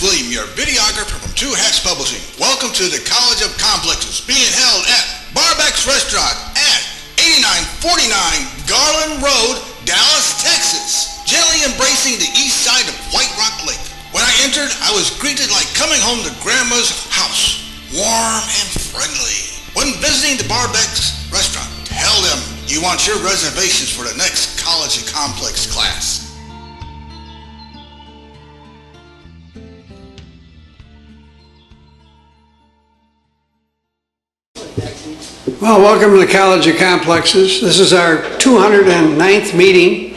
William, your videographer from Two Hats Publishing. Welcome to the College of Complexes, being held at Barbeck's Restaurant at 8949 Garland Road, Dallas, Texas. Gently embracing the east side of White Rock Lake. When I entered, I was greeted like coming home to Grandma's house, warm and friendly. When visiting the Barbeck's Restaurant, tell them you want your reservations for the next College of Complex class. Well, welcome to the College of Complexes. This is our 209th meeting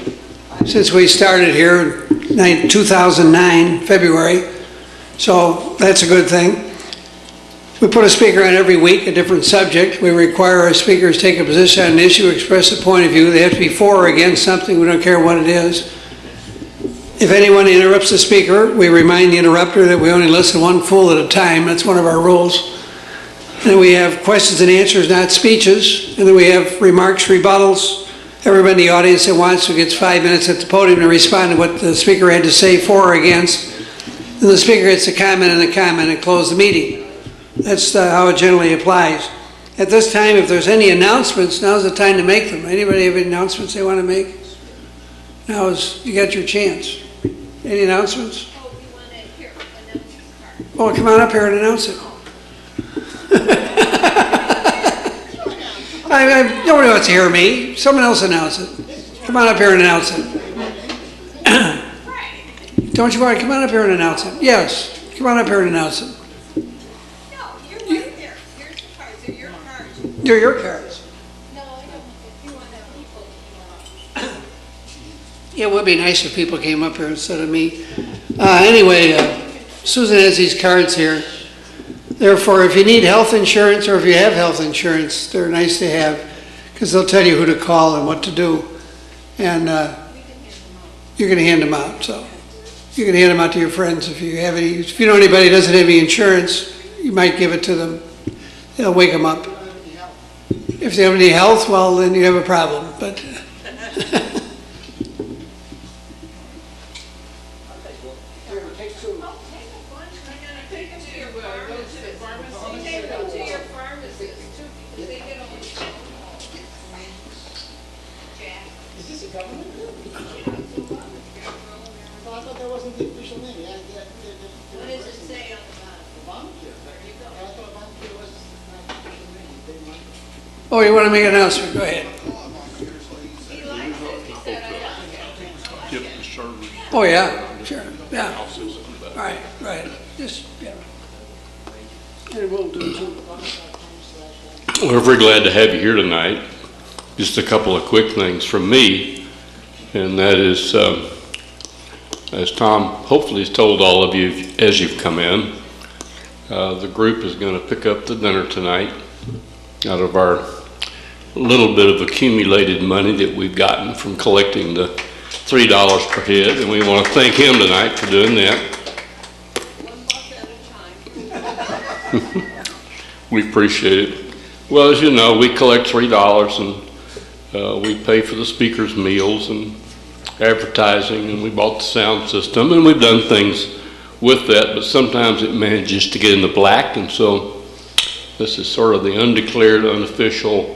since we started here in 2009, February. So that's a good thing. We put a speaker on every week, a different subject. We require our speakers take a position on an issue, express a point of view. They have to be for or against something. We don't care what it is. If anyone interrupts the speaker, we remind the interrupter that we only listen one full at a time. That's one of our rules. And then we have questions and answers, not speeches. And then we have remarks, rebuttals. Everybody in the audience that wants to gets 5 minutes at the podium to respond to what the speaker had to say for or against. Then the speaker gets a comment and close the meeting. That's how it generally applies. At this time, if there's any announcements, now's the time to make them. Anybody have any announcements they want to make? Now you got your chance. Any announcements? Oh, you want to hear announce your card. Oh, come on up here and announce it. Nobody wants to hear me. Someone else announce it. Come on up here and announce it. Don't you want to come on up here and announce it? Yes. Come on up here and announce it. No, you're right there. Here's the cards. They're your cards. They're your cards. No, I don't. If you want to have people. Yeah, it would be nice if people came up here instead of me. Anyway, Susan has these cards here. Therefore, if you need health insurance or if you have health insurance, they're nice to have because they'll tell you who to call and what to do. And you're going to hand them out. So you can hand them out to your friends if you have any. If you know anybody who doesn't have any insurance, you might give it to them. They'll wake them up. If they have any health, well, then you have a problem. But oh, you want to make an announcement? Go ahead. Oh, yeah, sure, yeah. Right. Just, yeah. And we'll do it too. We're very glad to have you here tonight. Just a couple of quick things from me, and that is, as Tom hopefully has told all of you as you've come in, the group is going to pick up the dinner tonight out of our little bit of accumulated money that we've gotten from collecting the $3 per head, and we want to thank him tonight for doing that. $1 at a time. We appreciate it. Well, as you know, we collect $3 and we pay for the speakers' meals and advertising, and we bought the sound system, and we've done things with that, but sometimes it manages to get in the black, and so this is sort of the undeclared, unofficial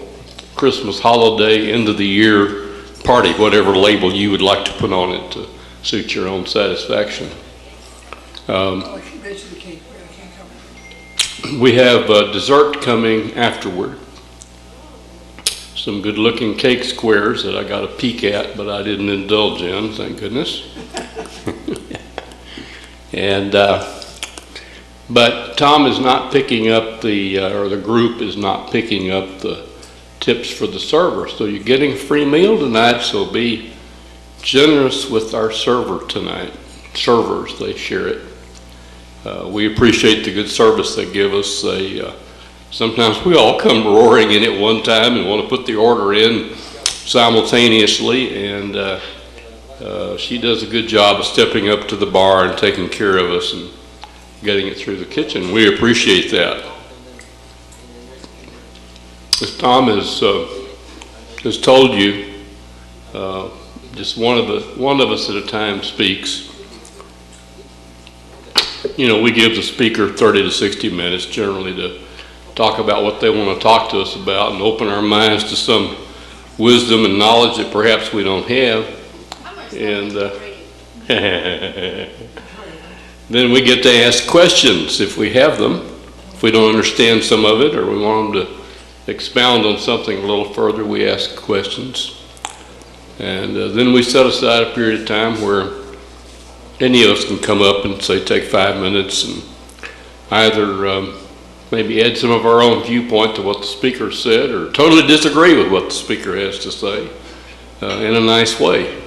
Christmas holiday, end of the year party, whatever label you would like to put on it to suit your own satisfaction. We have dessert coming afterward. Some good looking cake squares that I got a peek at, but I didn't indulge in, thank goodness. And but Tom is not picking up or the group is not picking up the tips for the server. So you're getting a free meal tonight, so be generous with our server tonight. Servers, they share it. We appreciate the good service they give us. Sometimes we all come roaring in at one time and want to put the order in simultaneously, and she does a good job of stepping up to the bar and taking care of us and getting it through the kitchen. We appreciate that. As Tom has told you, just one of us at a time speaks. we give the speaker 30 to 60 minutes generally to talk about what they want to talk to us about and open our minds to some wisdom and knowledge that perhaps we don't have. And then we get to ask questions if we have them. If we don't understand some of it or we want them to expound on something a little further, we ask questions. And then we set aside a period of time where any of us can come up and say take 5 minutes and either maybe add some of our own viewpoint to what the speaker said or totally disagree with what the speaker has to say in a nice way.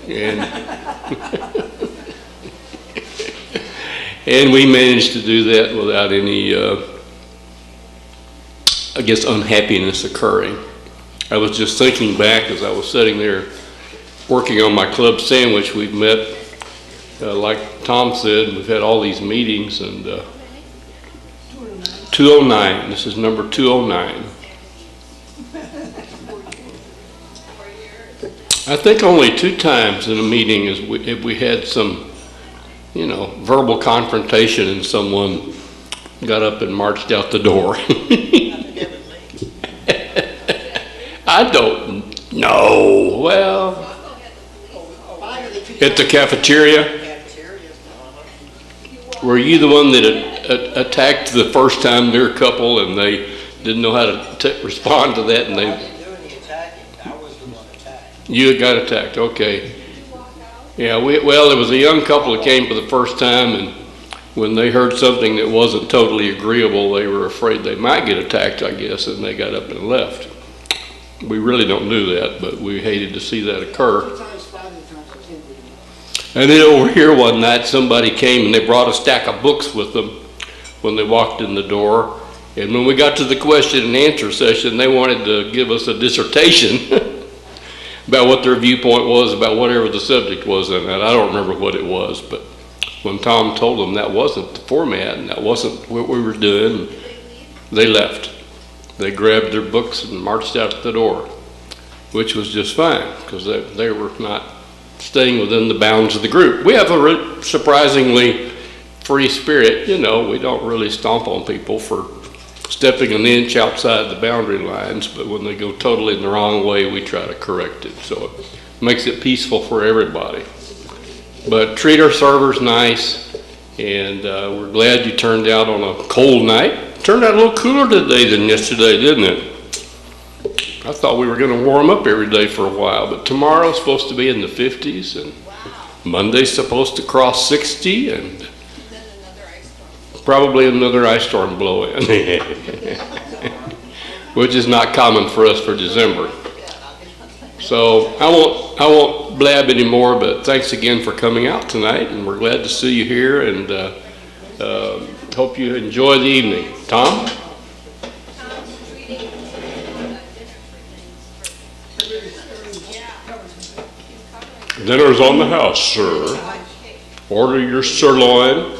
And, and we managed to do that without any, unhappiness occurring. I was just thinking back as I was sitting there working on my club sandwich. We've met, like Tom said, we've had all these meetings, and 209, this is number 209. I think only 2 times in a meeting have we had some, verbal confrontation and someone got up and marched out the door. I don't know. Well, at the cafeteria? Were you the one that attacked the first time their couple and they didn't know how to respond to that? And they You got attacked, okay. Yeah, well, there was a young couple that came for the first time, and when they heard something that wasn't totally agreeable, they were afraid they might get attacked, I guess, and they got up and left. We really don't do that, but we hated to see that occur. And then over here one night, somebody came and they brought a stack of books with them when they walked in the door. And when we got to the question and answer session, they wanted to give us a dissertation about what their viewpoint was about whatever the subject was in that. I don't remember what it was, but when Tom told them that wasn't the format and that wasn't what we were doing, they left. They grabbed their books and marched out the door, which was just fine because they were not staying within the bounds of the group. We have a surprisingly free spirit. We don't really stomp on people for stepping an inch outside the boundary lines, but when they go totally in the wrong way, we try to correct it. So it makes it peaceful for everybody. But treat our servers nice, and we're glad you turned out on a cold night. It turned out a little cooler today than yesterday, didn't it? I thought we were going to warm up every day for a while, but tomorrow's supposed to be in the 50s, and Monday's supposed to cross 60, and probably another ice storm blow in, which is not common for us for December. So I won't blab anymore, but thanks again for coming out tonight, and we're glad to see you here, and hope you enjoy the evening. Tom? Dinner's on the house, sir. Order your sirloin.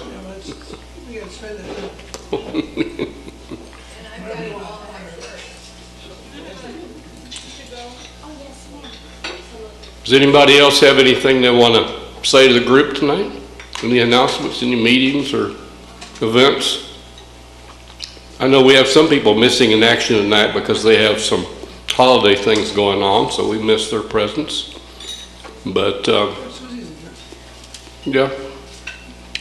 Does anybody else have anything they want to say to the group tonight? Any announcements, any meetings or events? I know we have some people missing in action tonight because they have some holiday things going on, so we miss their presence. But, yeah,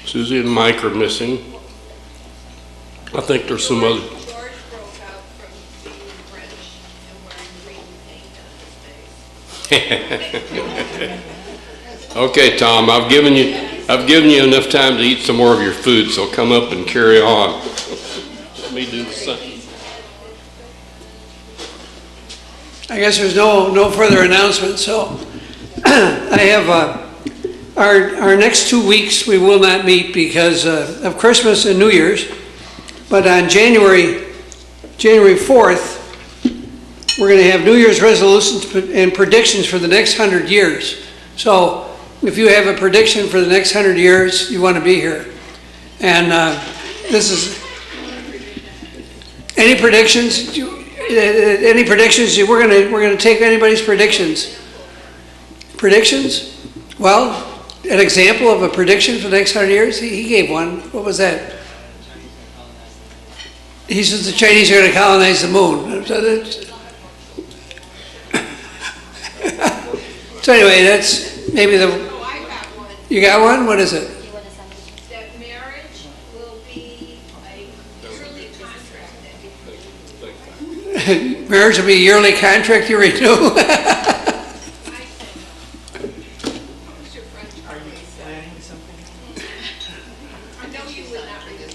Susie and Mike are missing. I think there's some other. George broke out from being French and wearing green paint on his face. Okay, Tom, I've given you enough time to eat some more of your food, so come up and carry on. Let me do the same. I guess there's no further announcements, so I have our next 2 weeks we will not meet because of Christmas and New Year's. But on January 4th, we're going to have New Year's resolutions and predictions for the next 100 years. So if you have a prediction for the next 100 years, you want to be here. And this is any predictions. Any predictions? We're going to take anybody's predictions. Predictions? Well, an example of a prediction for the next 100 years? He gave one. What was that? He says the Chinese are going to colonize the moon. So anyway, that's maybe the... Oh, I got one. You got one? What is it? That marriage will be a yearly contract that Marriage will be a yearly contract you renew. Who's your friend Charlie? Planning something? I know you would not read this.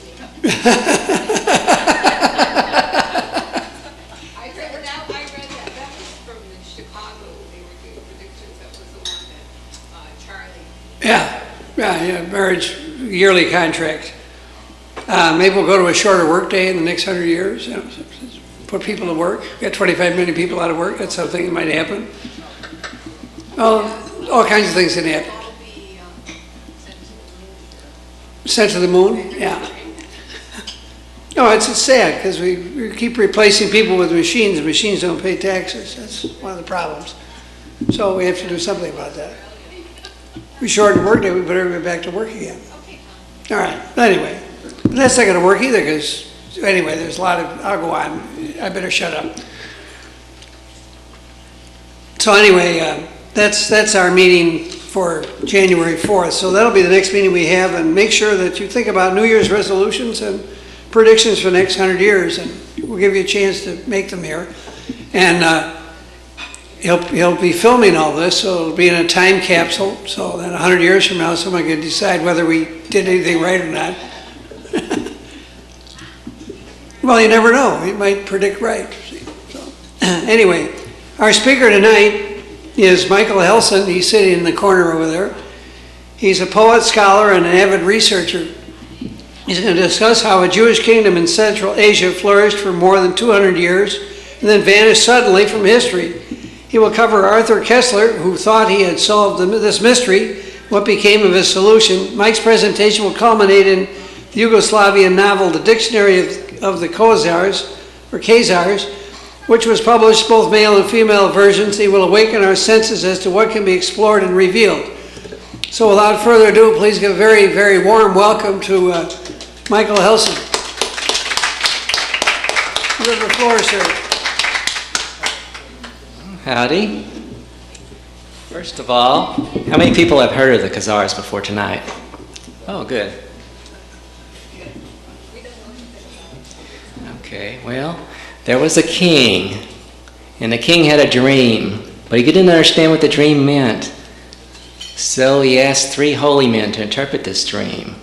I read that. That was from Chicago. They were doing predictions. That was the one that Charlie. Yeah, marriage yearly contract. Maybe we'll go to a shorter workday in the next 100 years. You know, put people to work. Got 25 million people out of work. That's something that might happen. Well, all kinds of things can happen. All be sent to the moon. Sent to the moon? Yeah. No, it's sad because we keep replacing people with machines and machines don't pay taxes. That's one of the problems. So we have to do something about that. We shorten the workday, we put everybody back to work again. All right, but anyway, that's not going to work either because, anyway, there's a lot of, I'll go on. I better shut up. So anyway, that's our meeting for January 4th. So that'll be the next meeting we have, and make sure that you think about New Year's resolutions and predictions for the next 100 years, and we'll give you a chance to make them here. And he'll be filming all this, so it'll be in a time capsule, so that 100 years from now someone can decide whether we did anything right or not. Well, you never know. He might predict right. So, anyway, our speaker tonight is Michael Helsem. He's sitting in the corner over there. He's a poet, scholar, and an avid researcher. He's going to discuss how a Jewish kingdom in Central Asia flourished for more than 200 years and then vanished suddenly from history. He will cover Arthur Koestler, who thought he had solved this mystery, what became of his solution. Mike's presentation will culminate in the Yugoslavian novel, The Dictionary of the Khazars, which was published both male and female versions. He will awaken our senses as to what can be explored and revealed. So without further ado, please give a very, very warm welcome to Michael Helsem. You have the floor, sir. Howdy. First of all, how many people have heard of the Khazars before tonight? Oh, good. Okay, well, there was a king, and the king had a dream, but he didn't understand what the dream meant. So he asked 3 holy men to interpret this dream.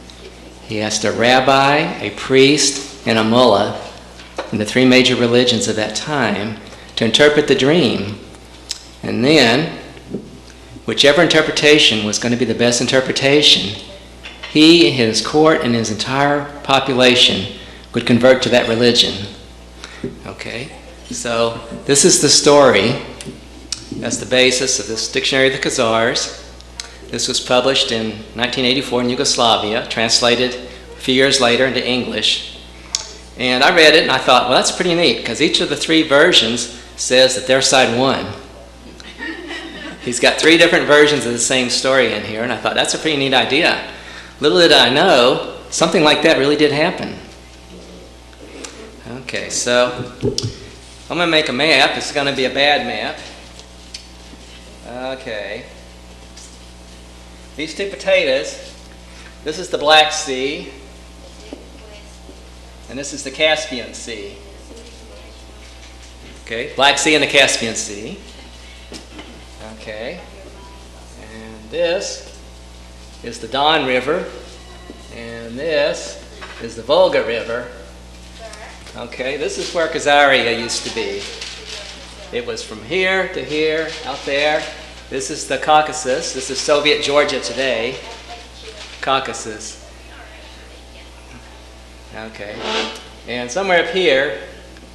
He asked a rabbi, a priest, and a mullah in the 3 major religions of that time to interpret the dream. And then, whichever interpretation was going to be the best interpretation, he, his court, and his entire population would convert to that religion. Okay, so this is the story. That's the basis of this Dictionary of the Khazars. This was published in 1984 in Yugoslavia, translated a few years later into English. And I read it and I thought, well, that's pretty neat, because each of the 3 versions says that their side won. He's got 3 different versions of the same story in here, and I thought, that's a pretty neat idea. Little did I know, something like that really did happen. Okay, so I'm going to make a map. It's going to be a bad map. Okay. These 2 potatoes, this is the Black Sea, and this is the Caspian Sea. Okay, Black Sea and the Caspian Sea. Okay, and this is the Don River, and this is the Volga River. Okay, this is where Khazaria used to be. It was from here to here, out there. This is the Caucasus. This is Soviet Georgia today. Caucasus. Okay, and somewhere up here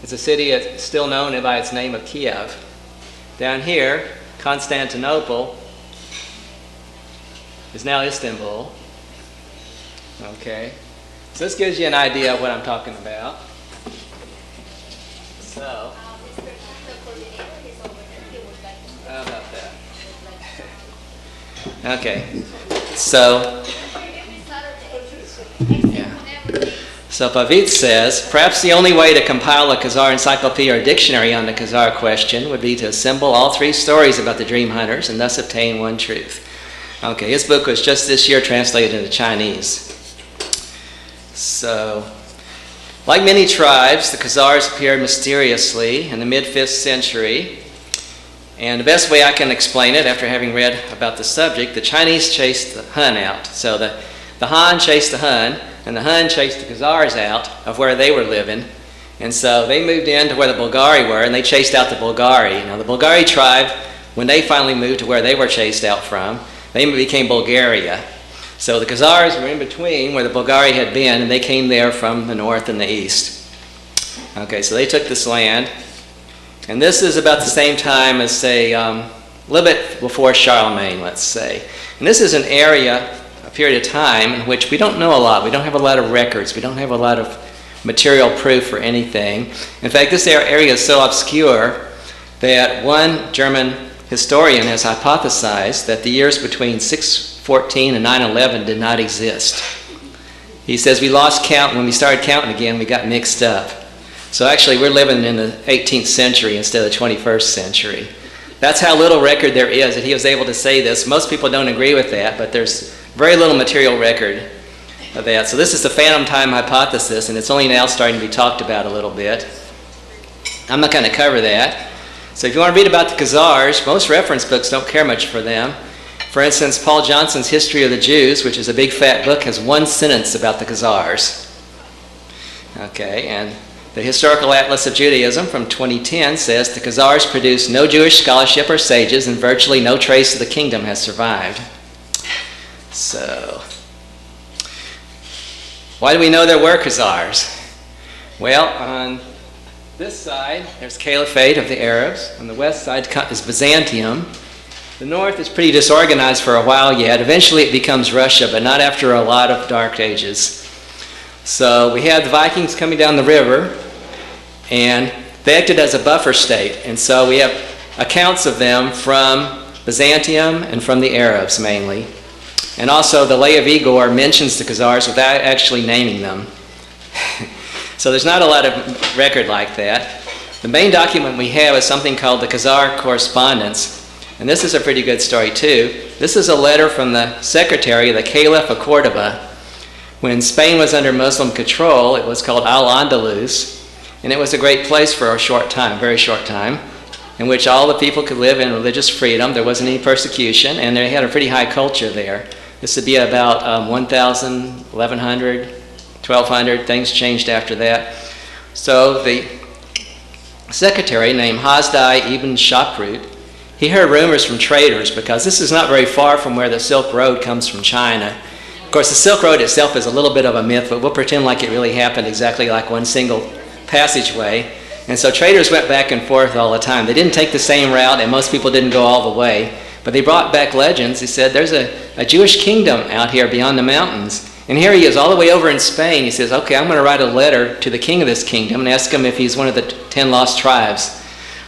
is a city that's still known by its name of Kiev. Down here, Constantinople is now Istanbul. Okay, so this gives you an idea of what I'm talking about. So, how about that? Okay, So, yeah. So Avid says, perhaps the only way to compile a Khazar encyclopedia or dictionary on the Khazar question would be to assemble all three stories about the dream hunters and thus obtain one truth. Okay, his book was just this year translated into Chinese. So, like many tribes, the Khazars appeared mysteriously in the mid-5th century. And the best way I can explain it, after having read about the subject, the Chinese chased the Hun out. So the Han chased the Hun, and the Hun chased the Khazars out of where they were living. And so they moved into where the Bulgari were, and they chased out the Bulgari. Now the Bulgari tribe, when they finally moved to where they were chased out from, they became Bulgaria. So the Khazars were in between where the Bulgari had been, and they came there from the north and the east. Okay, so they took this land. And this is about the same time as, say, a little bit before Charlemagne, let's say. And this is an area, a period of time in which we don't know a lot. We don't have a lot of records. We don't have a lot of material proof for anything. In fact, this area is so obscure that one German historian has hypothesized that the years between 614 and 911 did not exist. He says we lost count. When we started counting again, we got mixed up. So actually, we're living in the 18th century instead of the 21st century. That's how little record there is that he was able to say this. Most people don't agree with that, but there's very little material record of that. So this is the phantom time hypothesis, and it's only now starting to be talked about a little bit. I'm not going to cover that. So if you want to read about the Khazars, most reference books don't care much for them. For instance, Paul Johnson's History of the Jews, which is a big fat book, has one sentence about the Khazars. Okay, and the Historical Atlas of Judaism from 2010 says the Khazars produced no Jewish scholarship or sages, and virtually no trace of the kingdom has survived. So, why do we know there were Khazars? Well, on this side, there's Caliphate of the Arabs. On the west side is Byzantium. The north is pretty disorganized for a while yet. Eventually it becomes Russia, but not after a lot of dark ages. So we had the Vikings coming down the river, and they acted as a buffer state. And so we have accounts of them from Byzantium and from the Arabs mainly. And also the Lay of Igor mentions the Khazars without actually naming them. So there's not a lot of record like that. The main document we have is something called the Khazar Correspondence. And this is a pretty good story too. This is a letter from the secretary of the Caliph of Cordoba. When Spain was under Muslim control, it was called Al-Andalus, and it was a great place for a short time, very short time, in which all the people could live in religious freedom. There wasn't any persecution, and they had a pretty high culture there. This would be about 1,000, 1,100, 1,200. Things changed after that. So the secretary named Hasdai ibn Shaprut, he heard rumors from traders, because this is not very far from where the Silk Road comes from China. Of course, the Silk Road itself is a little bit of a myth, but we'll pretend like it really happened exactly like one single passageway. And so traders went back and forth all the time. They didn't take the same route, and most people didn't go all the way. But they brought back legends. He said, there's a Jewish kingdom out here beyond the mountains. And here he is all the way over in Spain. He says, okay, I'm going to write a letter to the king of this kingdom and ask him if he's one of the 10 lost tribes.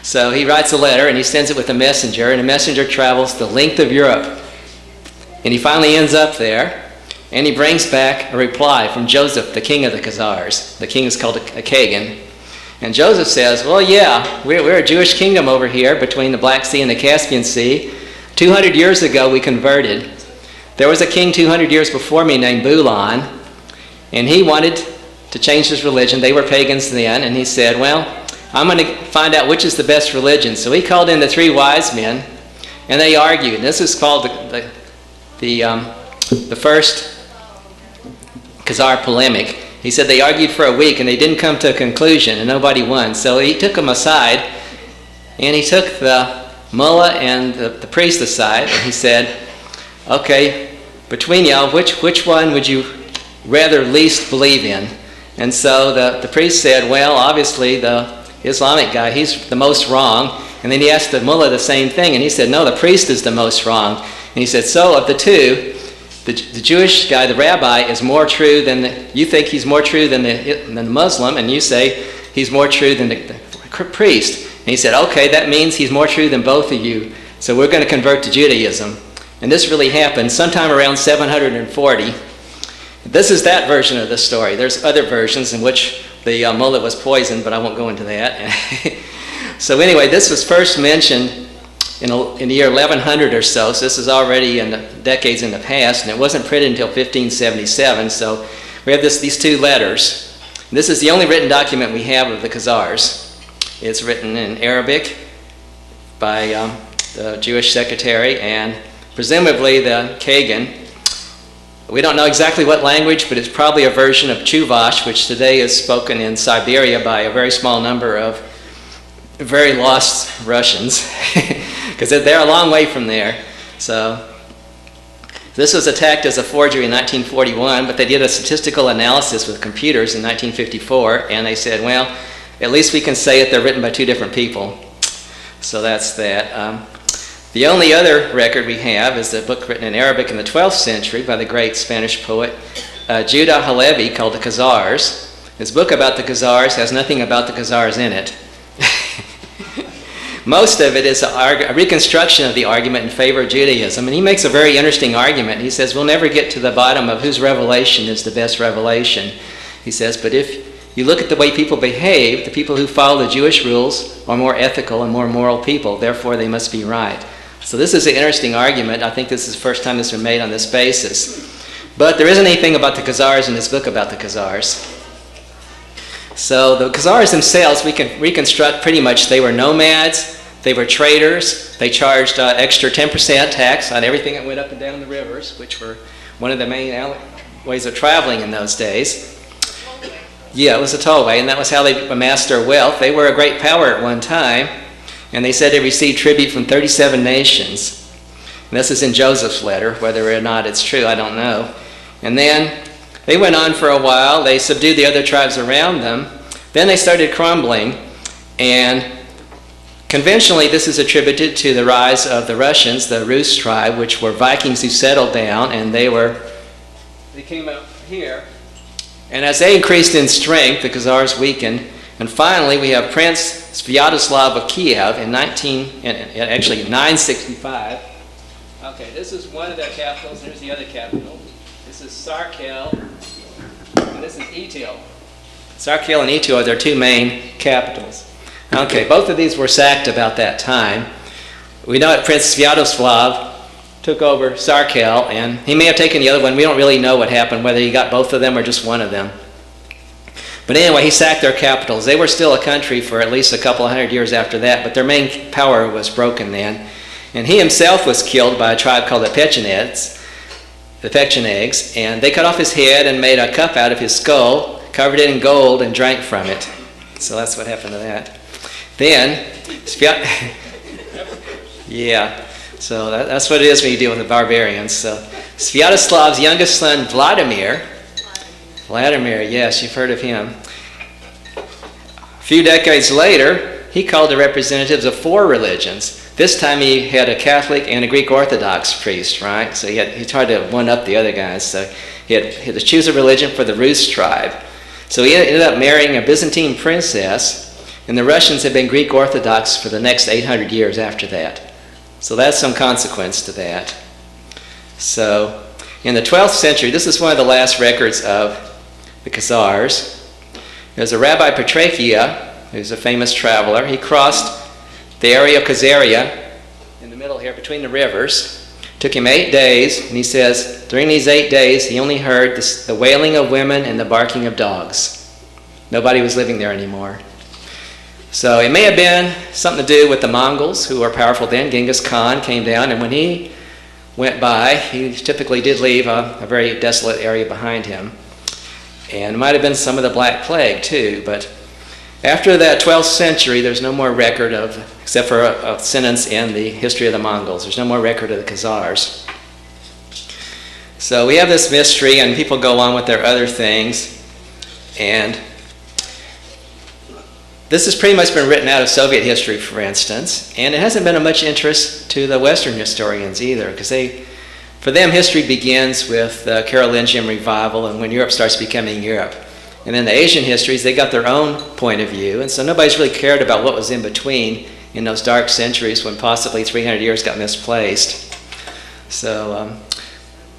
So he writes a letter, and he sends it with a messenger, and the messenger travels the length of Europe. And he finally ends up there. And he brings back a reply from Joseph, the king of the Khazars. The king is called a Kagan. And Joseph says, well, yeah, we're a Jewish kingdom over here between the Black Sea and the Caspian Sea. 200 years ago, we converted. There was a king 200 years before me named Bulan, and he wanted to change his religion. They were pagans then, and he said, well, I'm going to find out which is the best religion. So he called in the three wise men, and they argued. This is called the first Khazar polemic. He said they argued for a week and they didn't come to a conclusion and nobody won. So he took them aside and he took the mullah and the priest aside and he said, okay, between y'all, which one would you rather least believe in? And so the priest said, well, obviously the Islamic guy, he's the most wrong. And then he asked the mullah the same thing and he said, no, the priest is the most wrong. And he said, so of the two, the Jewish guy, the rabbi, is more true than you think he's more true than the Muslim, and you say he's more true than the priest. And he said, okay, that means he's more true than both of you, so we're going to convert to Judaism. And this really happened sometime around 740. This is that version of the story. There's other versions in which the mullet was poisoned, but I won't go into that. So anyway, this was first mentioned in the year 1100 or so. So this is already in the decades in the past, and it wasn't printed until 1577. So we have these two letters. This is the only written document we have of the Khazars. It's written in Arabic by the Jewish secretary and presumably the Kagan. We don't know exactly what language, but it's probably a version of Chuvash, which today is spoken in Siberia by a very small number of very lost Russians, because they're a long way from there. So this was attacked as a forgery in 1941, but they did a statistical analysis with computers in 1954, and they said, well, at least we can say that they're written by two different people. So that's that. The only other record we have is a book written in Arabic in the 12th century by the great Spanish poet Judah Halevi called the Khazars. His book about the Khazars has nothing about the Khazars in it. Most of it is a reconstruction of the argument in favor of Judaism, and he makes a very interesting argument. He says, we'll never get to the bottom of whose revelation is the best revelation. He says, but if you look at the way people behave, the people who follow the Jewish rules are more ethical and more moral people, therefore they must be right. So this is an interesting argument. I think this is the first time this has been made on this basis. But there isn't anything about the Khazars in this book about the Khazars. So the Khazars themselves, we can reconstruct pretty much. They were nomads, they were traders, they charged extra 10% tax on everything that went up and down the rivers, which were one of the main ways of traveling in those days. Yeah, it was a tollway, and that was how they amassed their wealth. They were a great power at one time. And they said they received tribute from 37 nations. And this is in Joseph's letter. Whether or not it's true, I don't know. And then they went on for a while. They subdued the other tribes around them. Then they started crumbling. And conventionally, this is attributed to the rise of the Russians, the Rus tribe, which were Vikings who settled down. And they came up here. And as they increased in strength, the Khazars weakened. And finally, we have Prince Sviatoslav of Kiev in 965. Okay, this is one of the capitals. There's the other capital. This is Sarkel, and this is Etil. Sarkel and Etil are their two main capitals. Okay, both of these were sacked about that time. We know that Prince Sviatoslav took over Sarkel, and he may have taken the other one. We don't really know what happened, whether he got both of them or just one of them. But anyway, he sacked their capitals. They were still a country for at least a couple of hundred years after that, but their main power was broken then. And he himself was killed by a tribe called the Pechenegs, and they cut off his head and made a cup out of his skull, covered it in gold, and drank from it. So that's what happened to that. Then, yeah, so that's what it is when you deal with the barbarians. So Sviatoslav's youngest son, Vladimir, yes, you've heard of him. A few decades later, he called the representatives of 4 religions. This time he had a Catholic and a Greek Orthodox priest, right? So he tried to one-up the other guys. So he had to choose a religion for the Rus tribe. So he ended up marrying a Byzantine princess, and the Russians had been Greek Orthodox for the next 800 years after that. So that's some consequence to that. So in the 12th century, this is one of the last records of the Khazars. There's a Rabbi Petrakia, who's a famous traveler. He crossed the area of Khazaria in the middle here between the rivers. Took him 8 days, and he says during these 8 days he only heard the wailing of women and the barking of dogs. Nobody was living there anymore. So it may have been something to do with the Mongols, who were powerful then. Genghis Khan came down, and when he went by, he typically did leave a very desolate area behind him. And it might have been some of the Black Plague too, but after that 12th century, there's no more record of, except for a sentence in the history of the Mongols, there's no more record of the Khazars. So we have this mystery, and people go on with their other things, and this has pretty much been written out of Soviet history, for instance, and it hasn't been of much interest to the Western historians either, because for them, history begins with the Carolingian revival and when Europe starts becoming Europe. And then the Asian histories, they got their own point of view, and so nobody's really cared about what was in between in those dark centuries when possibly 300 years got misplaced. So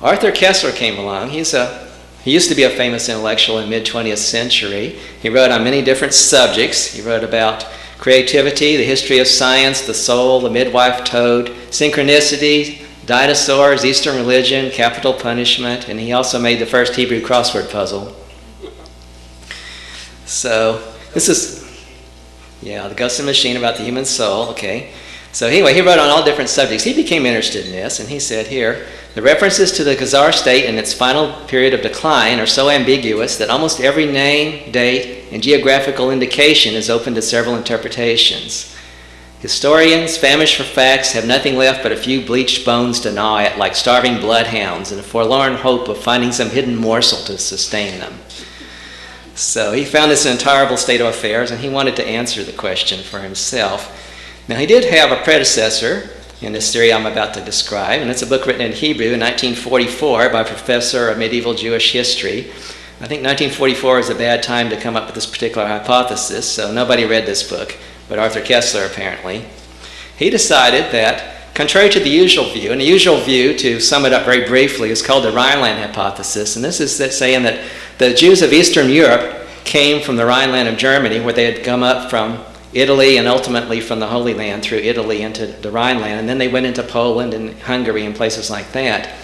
Arthur Koestler came along. He used to be a famous intellectual in the mid-20th century. He wrote on many different subjects. He wrote about creativity, the history of science, the soul, the midwife toad, synchronicity, dinosaurs, Eastern religion, capital punishment, and he also made the first Hebrew crossword puzzle. So this is, the Ghost and Machine about the human soul, okay. So anyway, he wrote on all different subjects. He became interested in this, and he said here, the references to the Khazar state and its final period of decline are so ambiguous that almost every name, date, and geographical indication is open to several interpretations. Historians, famished for facts, have nothing left but a few bleached bones to gnaw at, like starving bloodhounds, in a forlorn hope of finding some hidden morsel to sustain them. So he found this an intolerable state of affairs, and he wanted to answer the question for himself. Now, he did have a predecessor in this theory I'm about to describe, and it's a book written in Hebrew in 1944 by a professor of medieval Jewish history. I think 1944 is a bad time to come up with this particular hypothesis, so nobody read this book, but Arthur Koestler apparently. He decided that, contrary to the usual view, and the usual view, to sum it up very briefly, is called the Rhineland hypothesis, and this is saying that the Jews of Eastern Europe came from the Rhineland of Germany, where they had come up from Italy and ultimately from the Holy Land through Italy into the Rhineland, and then they went into Poland and Hungary and places like that.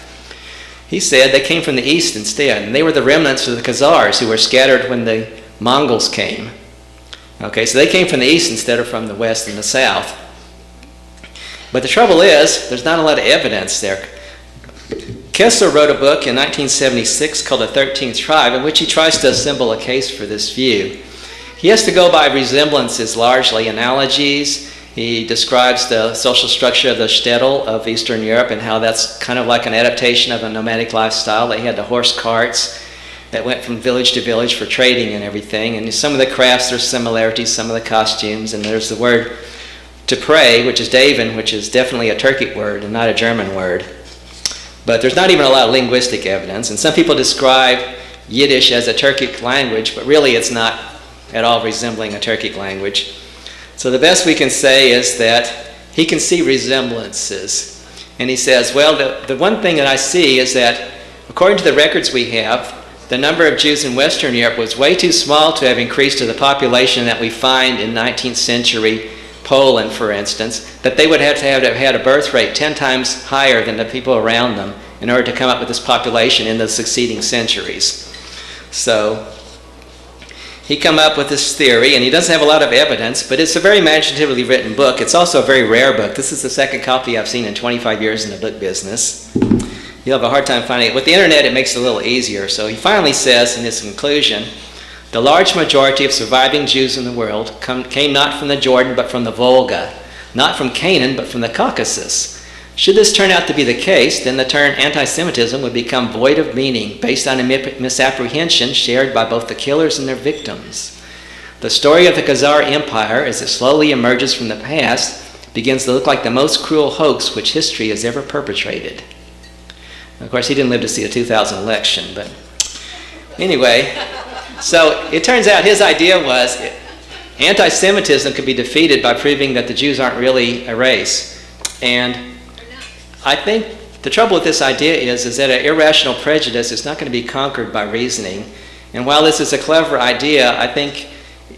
He said they came from the east instead, and they were the remnants of the Khazars who were scattered when the Mongols came. Okay, so they came from the east instead of from the west and the south. But the trouble is, there's not a lot of evidence there. Koestler wrote a book in 1976 called The 13th Tribe, in which he tries to assemble a case for this view. He has to go by resemblances, largely analogies. He describes the social structure of the shtetl of Eastern Europe and how that's kind of like an adaptation of a nomadic lifestyle. They had the horse carts that went from village to village for trading and everything. And some of the crafts, there's similarities, some of the costumes, and there's the word to pray, which is Daven, which is definitely a Turkic word and not a German word. But there's not even a lot of linguistic evidence. And some people describe Yiddish as a Turkic language, but really it's not at all resembling a Turkic language. So the best we can say is that he can see resemblances. And he says, well, the one thing that I see is that according to the records we have, the number of Jews in Western Europe was way too small to have increased to the population that we find in 19th century Poland, for instance, that they would have to have had a birth rate 10 times higher than the people around them in order to come up with this population in the succeeding centuries. So he come up with this theory, and he doesn't have a lot of evidence, but it's a very imaginatively written book. It's also a very rare book. This is the second copy I've seen in 25 years in the book business. You'll have a hard time finding it. With the internet, it makes it a little easier. So he finally says in his conclusion, the large majority of surviving Jews in the world came not from the Jordan, but from the Volga, not from Canaan, but from the Caucasus. Should this turn out to be the case, then the term anti-Semitism would become void of meaning based on a misapprehension shared by both the killers and their victims. The story of the Khazar Empire, as it slowly emerges from the past, begins to look like the most cruel hoax which history has ever perpetrated. Of course, he didn't live to see the 2000 election, but anyway, so it turns out his idea was anti-Semitism could be defeated by proving that the Jews aren't really a race. And I think the trouble with this idea is that an irrational prejudice is not going to be conquered by reasoning. And while this is a clever idea, I think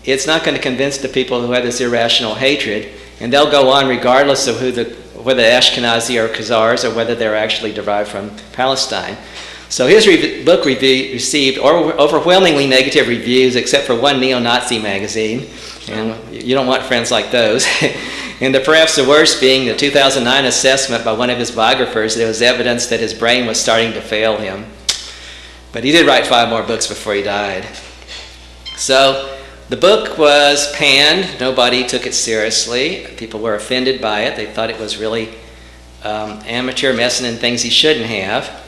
it's not going to convince the people who have this irrational hatred, and they'll go on regardless of whether Ashkenazi or Khazars or whether they're actually derived from Palestine. So his book received overwhelmingly negative reviews, except for one neo-Nazi magazine, and you don't want friends like those. And perhaps the worst being the 2009 assessment by one of his biographers, there was evidence that his brain was starting to fail him. But he did write 5 more books before he died. So the book was panned. Nobody took it seriously. People were offended by it. They thought it was really amateur, messing in things he shouldn't have.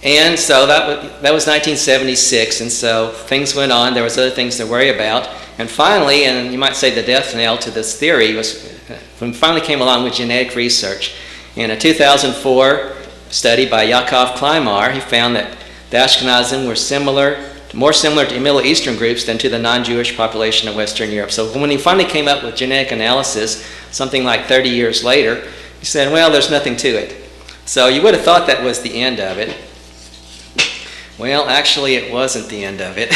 And so that was 1976, and so things went on. There was other things to worry about. And finally, and you might say the death knell to this theory, was when we finally came along with genetic research. In a 2004 study by Yakov Kleimar, he found that the Ashkenazim were more similar to Middle Eastern groups than to the non-Jewish population of Western Europe. So when he finally came up with genetic analysis, something like 30 years later, he said, well, there's nothing to it. So you would have thought that was the end of it. Well, actually, it wasn't the end of it.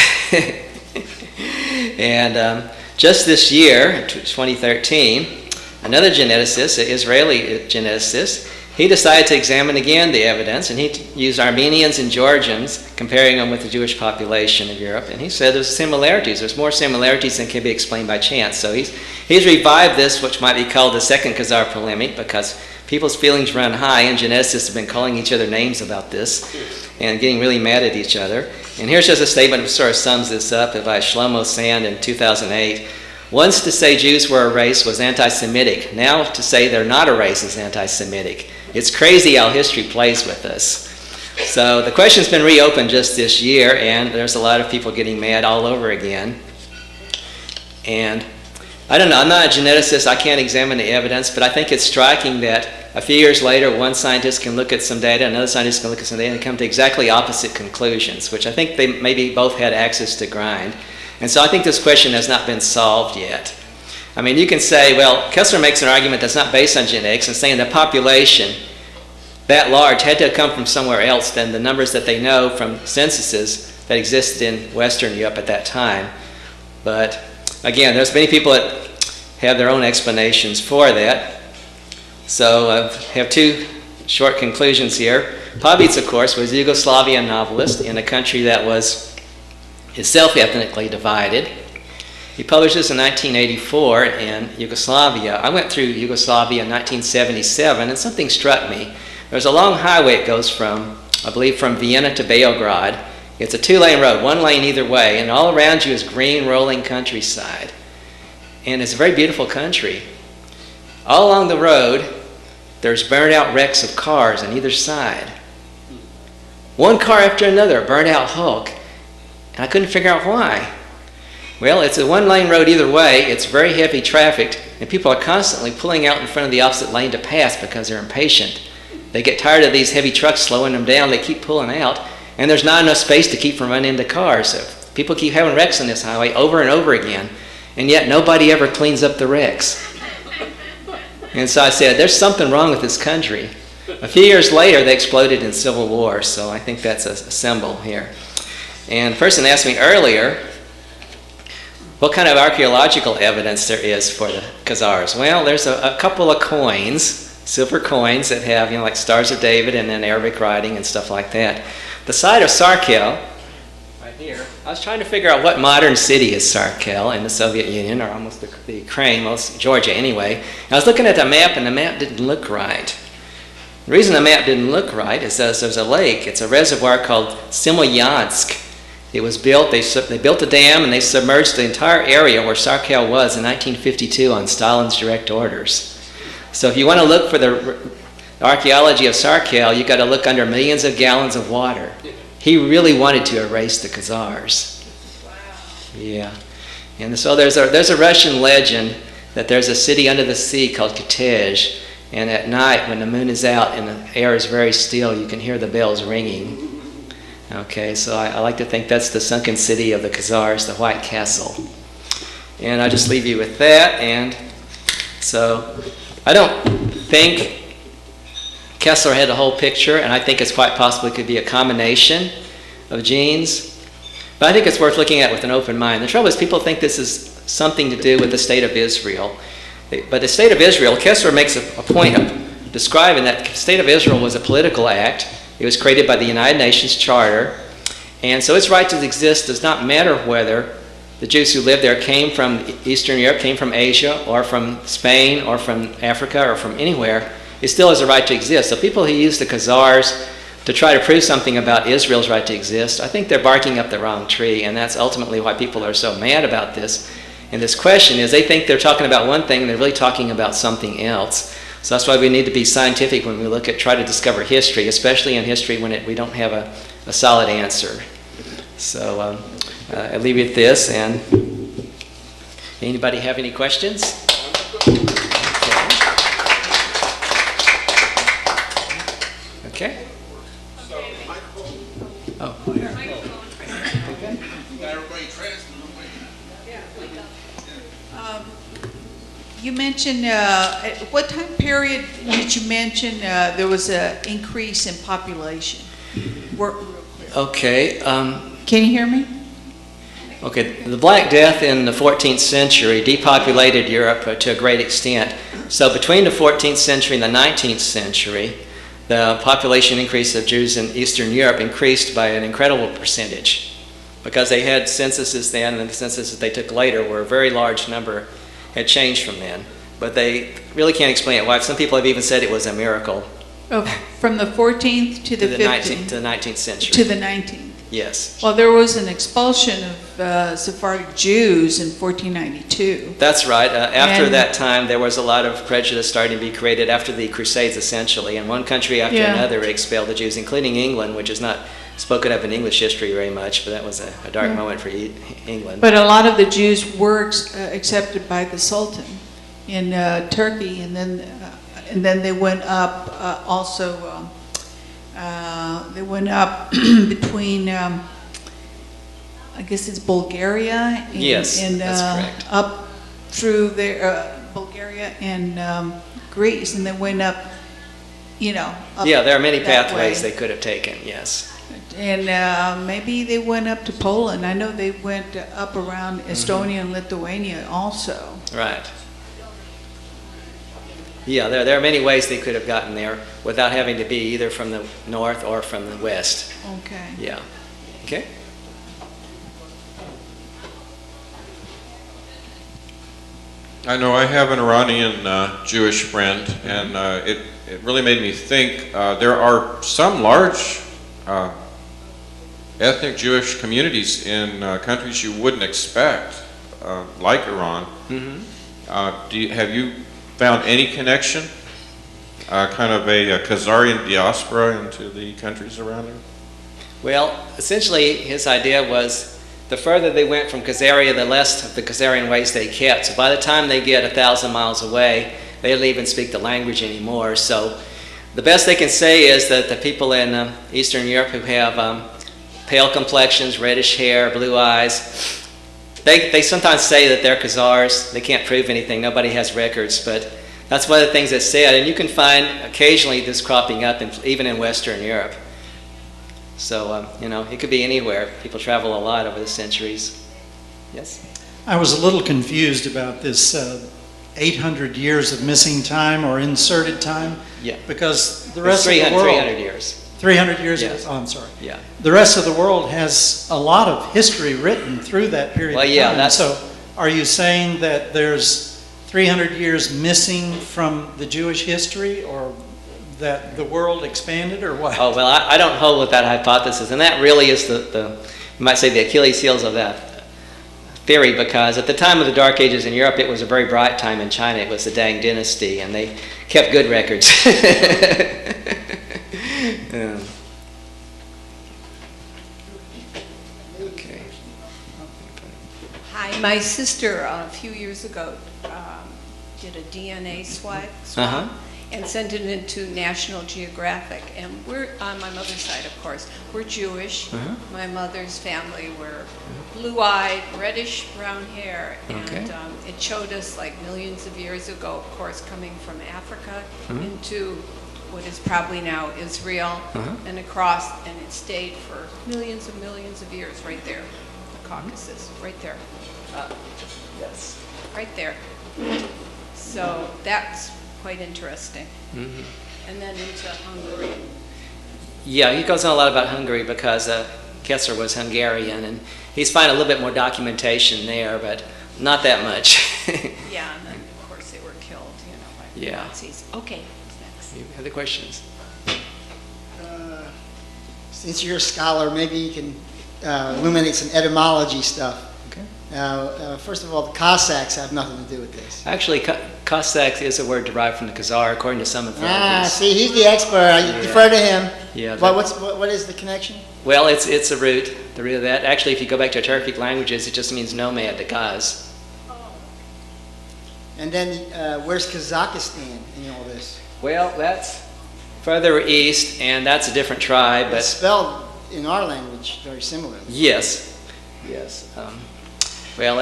And just this year, 2013, another geneticist, an Israeli geneticist, he decided to examine again the evidence, and he used Armenians and Georgians, comparing them with the Jewish population of Europe, and he said there's similarities. There's more similarities than can be explained by chance. So he's revived this, which might be called the second Khazar polemic, because people's feelings run high, and geneticists have been calling each other names about this and getting really mad at each other. And here's just a statement that sort of sums this up by Shlomo Sand in 2008. Once to say Jews were a race was anti-Semitic. Now to say they're not a race is anti-Semitic. It's crazy how history plays with us. So the question's been reopened just this year, and there's a lot of people getting mad all over again. And I don't know, I'm not a geneticist, I can't examine the evidence, but I think it's striking that a few years later, one scientist can look at some data, another scientist can look at some data, and come to exactly opposite conclusions, which I think they maybe both had access to grind. And so I think this question has not been solved yet. I mean, you can say, well, Koestler makes an argument that's not based on genetics and saying the population that large had to come from somewhere else than the numbers that they know from censuses that existed in Western Europe at that time. But again, there's many people that have their own explanations for that. So I have two short conclusions here. Pavic, of course, was a Yugoslavian novelist in a country that was itself ethnically divided. He published this in 1984 in Yugoslavia. I went through Yugoslavia in 1977, and something struck me. There's a long highway it goes from, I believe, from Vienna to Beograd. It's a two-lane road, one lane either way, and all around you is green, rolling countryside. And it's a very beautiful country. All along the road, there's burned out wrecks of cars on either side. One car after another, burned out hulk. And I couldn't figure out why. Well, it's a one-lane road either way. It's very heavy trafficked, and people are constantly pulling out in front of the opposite lane to pass because they're impatient. They get tired of these heavy trucks slowing them down. They keep pulling out, and there's not enough space to keep from running into cars. So people keep having wrecks on this highway over and over again, and yet nobody ever cleans up the wrecks. And so I said, there's something wrong with this country. A few years later, they exploded in civil war, so I think that's a symbol here. And a person asked me earlier what kind of archaeological evidence there is for the Khazars. Well, there's a couple of coins, silver coins that have, like Stars of David and then Arabic writing and stuff like that. The site of Sarkel, right here, I was trying to figure out what modern city is Sarkel in the Soviet Union, or almost the Ukraine, most Georgia anyway. And I was looking at the map, and the map didn't look right. The reason the map didn't look right is that there's a lake. It's a reservoir called Semolyansk. It was built, they built a dam, and they submerged the entire area where Sarkel was in 1952 on Stalin's direct orders. So if you want to look for the archaeology of Sarkel, you've got to look under millions of gallons of water. He really wanted to erase the Khazars. Wow. Yeah. And so there's a Russian legend that there's a city under the sea called Kitezh, and at night when the moon is out and the air is very still, you can hear the bells ringing. Okay, so I like to think that's the sunken city of the Khazars, the White Castle. And I'll just leave you with that. And so I don't think Koestler had the whole picture, and I think it's quite possible it could be a combination of genes. But I think it's worth looking at with an open mind. The trouble is people think this is something to do with the state of Israel. But the state of Israel, Koestler makes a point of describing that the state of Israel was a political act. It was created by the United Nations Charter, and so its right to exist does not matter whether the Jews who lived there came from Eastern Europe, came from Asia, or from Spain, or from Africa, or from anywhere. It still has a right to exist. So people who use the Khazars to try to prove something about Israel's right to exist, I think they're barking up the wrong tree, and that's ultimately why people are so mad about this. And this question is they think they're talking about one thing, and they're really talking about something else. So that's why we need to be scientific when we try to discover history, especially in history when we don't have a solid answer. So I'll leave you with this. And anybody have any questions? Okay. Oh. You mentioned, at what time period did you mention there was an increase in population? Real quick. Okay. Can you hear me? Okay, the Black Death in the 14th century depopulated Europe to a great extent. So between the 14th century and the 19th century, the population increase of Jews in Eastern Europe increased by an incredible percentage because they had censuses then, and the censuses they took later were a very large number, had changed from then. But they really can't explain it why. Some people have even said it was a miracle. Oh, from the 14th to the 15th? To the 19th century. To the 19th. Yes. Well, there was an expulsion of Sephardic Jews in 1492. That's right. After that time, there was a lot of prejudice starting to be created after the Crusades, essentially. And one country after another expelled the Jews, including England, which is not spoken of in English history very much, but that was a dark moment for England. But a lot of the Jews were accepted by the Sultan in Turkey, and then they went up also. They went up between, I guess it's Bulgaria. And, yes, that's correct. Up through there, Bulgaria and Greece, and then went up, up there are many that pathways way. they could have taken, yes. And maybe they went up to Poland. I know they went up around Estonia and Lithuania also. Right. Yeah, there are many ways they could have gotten there without having to be either from the north or from the west. Okay. Yeah. Okay. I know I have an Iranian Jewish friend, and it really made me think there are some large ethnic Jewish communities in countries you wouldn't expect, like Iran. Mm-hmm. Have you found any connection, kind of a Khazarian diaspora into the countries around there? Well, essentially his idea was the further they went from Khazaria, the less of the Khazarian ways they kept. So by the time they get 1,000 miles away, they don't even speak the language anymore. So the best they can say is that the people in Eastern Europe who have pale complexions, reddish hair, blue eyes, they sometimes say that they're Khazars. They can't prove anything. Nobody has records, but that's one of the things that's said. And you can find occasionally this cropping up even in Western Europe. So, it could be anywhere. People travel a lot over the centuries. Yes? I was a little confused about this 800 years of missing time or inserted time. Yeah. Because the rest of the world... 300 years. 300 years? Yes. Oh, I'm sorry. Yeah. The rest of the world has a lot of history written through that period of time. So are you saying that there's 300 years missing from the Jewish history, or that the world expanded, or what? Oh, well, I don't hold with that hypothesis, and that really is you might say, the Achilles heels of that theory, because at the time of the Dark Ages in Europe, it was a very bright time. In China, it was the Tang Dynasty, and they kept good records. Okay. Hi, my sister a few years ago did a DNA swab and sent it into National Geographic. And we're, on my mother's side, of course, we're Jewish. My mother's family were blue-eyed, reddish brown hair, and it showed us like millions of years ago, of course, coming from Africa into what is probably now Israel and across, and it stayed for millions of years right there, the Caucasus, right there. Yes. Right there. So that's quite interesting. And then into Hungary. Yeah, he goes on a lot about Hungary because Koestler was Hungarian, and he's finding a little bit more documentation there, but not that much. Yeah, and then of course they were killed, by the Nazis. Okay, what's next? You have the questions? Since you're a scholar, maybe you can illuminate some etymology stuff. Okay. Now, first of all, the Cossacks have nothing to do with this. Actually, Cossacks is a word derived from the Khazar, according to some authorities. See, he's the expert. I defer to him. Yeah. What is the connection? Well, it's a root, the root of that. Actually, if you go back to Turkic languages, it just means nomad, the Khaz. And then, where's Kazakhstan in all this? Well, that's further east, and that's a different tribe. But it's spelled in our language very similarly. Yes. Well,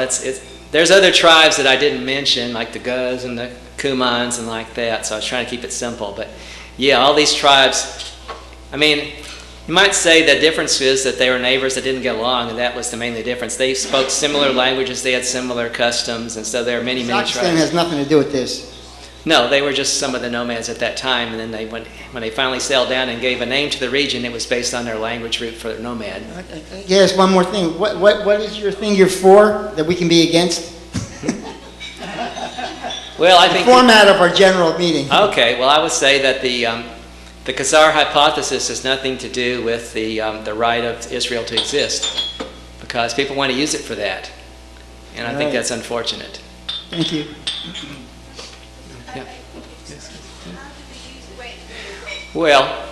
there's other tribes that I didn't mention, like the Guz and the Kumans and like that, so I was trying to keep it simple. But yeah, all these tribes, I mean, you might say the difference is that they were neighbors that didn't get along, and that was the mainly difference. They spoke similar languages, they had similar customs, and so there are many, many Kazakhstan tribes. has nothing to do with this. No, they were just some of the nomads at that time, and then they went, when they finally settled down and gave a name to the region, it was based on their language root for their nomad. Yes, one more thing. What is your thing you're for that we can be against? Well, I think the format of our general meeting. Okay, well, I would say that the Khazar hypothesis has nothing to do with the right of Israel to exist, because people want to use it for that, and I think that's unfortunate. Thank you. Yeah. Well,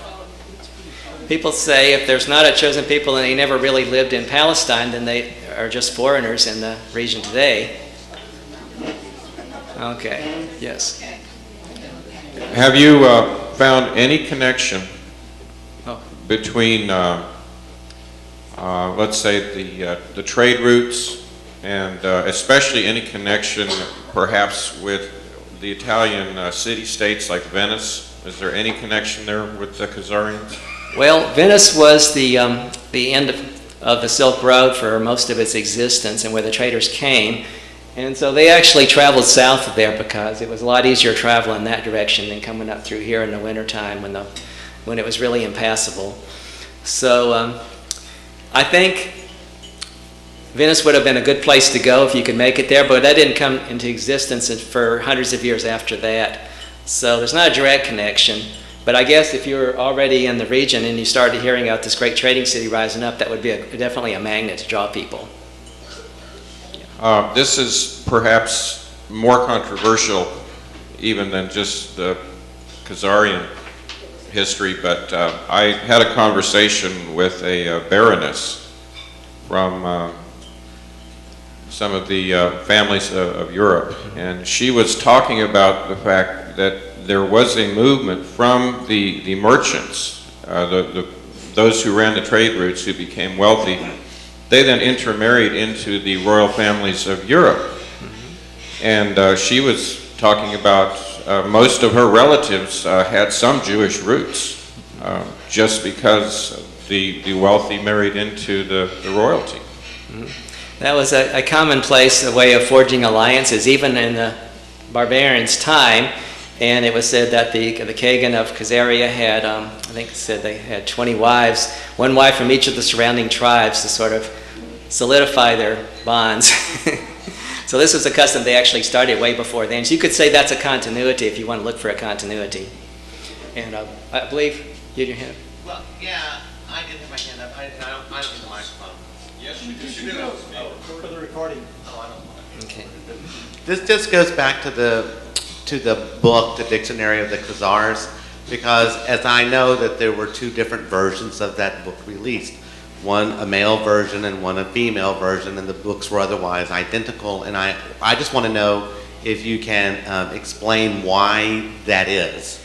people say if there's not a chosen people and they never really lived in Palestine, then they are just foreigners in the region today. Okay, yes. Have you found any connection between, let's say, the trade routes, and especially any connection perhaps with the Italian city-states like Venice? Is there any connection there with the Khazarians? Well, Venice was the end of the Silk Road for most of its existence, and where the traders came. And so they actually traveled south of there because it was a lot easier to travel in that direction than coming up through here in the wintertime when it was really impassable. So I think Venice would have been a good place to go if you could make it there, but that didn't come into existence for hundreds of years after that. So there's not a direct connection. But I guess if you're already in the region and you started hearing about this great trading city rising up, that would be definitely a magnet to draw people. This is perhaps more controversial even than just the Khazarian history, but I had a conversation with a baroness from some of the families of Europe, and she was talking about the fact that there was a movement from the merchants, those who ran the trade routes who became wealthy. They then intermarried into the royal families of Europe. And she was talking about most of her relatives had some Jewish roots, just because the wealthy married into the royalty. That was a commonplace way of forging alliances, even in the barbarians' time. And it was said that the Kagan of Khazaria had, I think it said they had 20 wives, one wife from each of the surrounding tribes to sort of solidify their bonds. So this was a custom they actually started way before then. So you could say that's a continuity if you want to look for a continuity. And I believe you had your hand. Well, yeah, I did have my hand up. I don't need the microphone. Yes, you do. For the recording. Oh, I don't. Okay. This just goes back to the book, the Dictionary of the Khazars, because as I know that there were two different versions of that book released. One a male version and one a female version, and the books were otherwise identical. And I just want to know if you can explain why that is.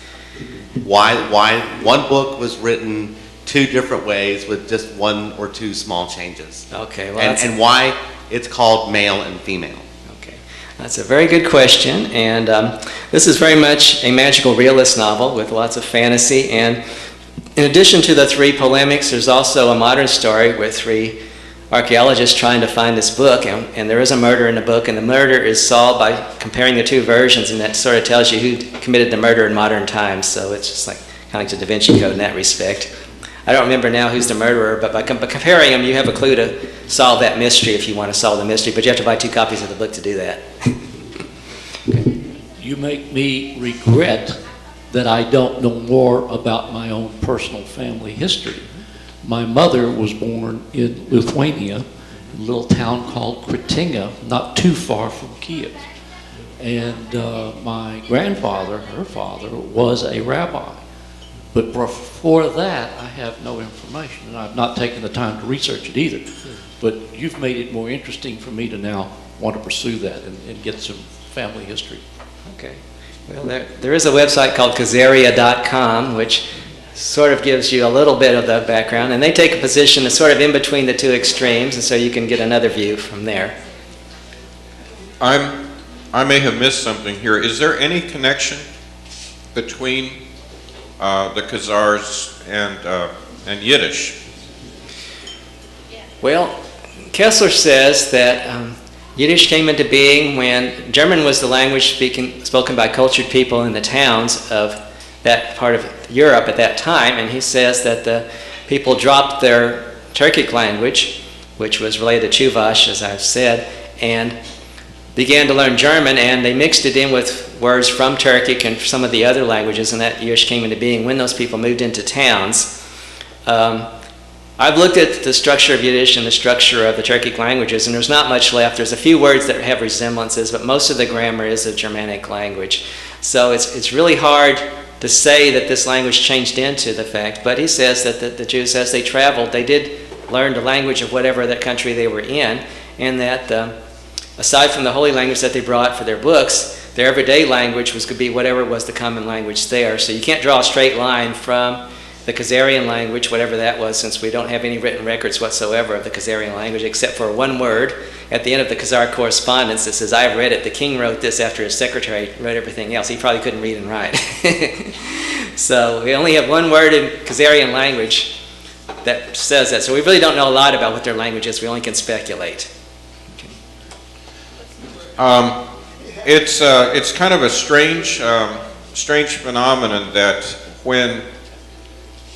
Why one book was written two different ways with just one or two small changes. Okay. Well, and why it's called male and female. Okay. That's a very good question. And this is very much a magical realist novel with lots of fantasy. And in addition to the three polemics, there's also a modern story with three archaeologists trying to find this book, and there is a murder in the book, and the murder is solved by comparing the two versions, and that sort of tells you who committed the murder in modern times. So it's just like kind of like the Da Vinci Code in that respect. I don't remember now who's the murderer, but by comparing them, you have a clue to solve that mystery if you want to solve the mystery, but you have to buy 2 copies of the book to do that. You make me regret that I don't know more about my own personal family history. My mother was born in Lithuania, a little town called Kretinga, not too far from Kiev. And my grandfather, her father, was a rabbi. But before that, I have no information, and I've not taken the time to research it either. But you've made it more interesting for me to now want to pursue that and get some family history. Okay. Well, there is a website called Khazaria.com, which sort of gives you a little bit of the background, and they take a position that's sort of in between the two extremes, and so you can get another view from there. I may have missed something here. Is there any connection between the Khazars and Yiddish? Well, Koestler says that Yiddish came into being when German was the language spoken by cultured people in the towns of that part of Europe at that time, and he says that the people dropped their Turkic language, which was related to Chuvash, as I've said, and began to learn German, and they mixed it in with words from Turkic and some of the other languages, and that Yiddish came into being when those people moved into towns. I've looked at the structure of Yiddish and the structure of the Turkic languages, and there's not much left. There's a few words that have resemblances, but most of the grammar is a Germanic language. So it's really hard to say that this language changed into the fact, but he says that the Jews, as they traveled, they did learn the language of whatever that country they were in, and that aside from the holy language that they brought for their books, their everyday language could be whatever was the common language there. So you can't draw a straight line from the Khazarian language, whatever that was, since we don't have any written records whatsoever of the Khazarian language, except for one word at the end of the Khazar correspondence that says, "I've read it. The king wrote this after his secretary wrote everything else." He probably couldn't read and write. So we only have one word in Khazarian language that says that. So we really don't know a lot about what their language is. We only can speculate. It's kind of a strange phenomenon that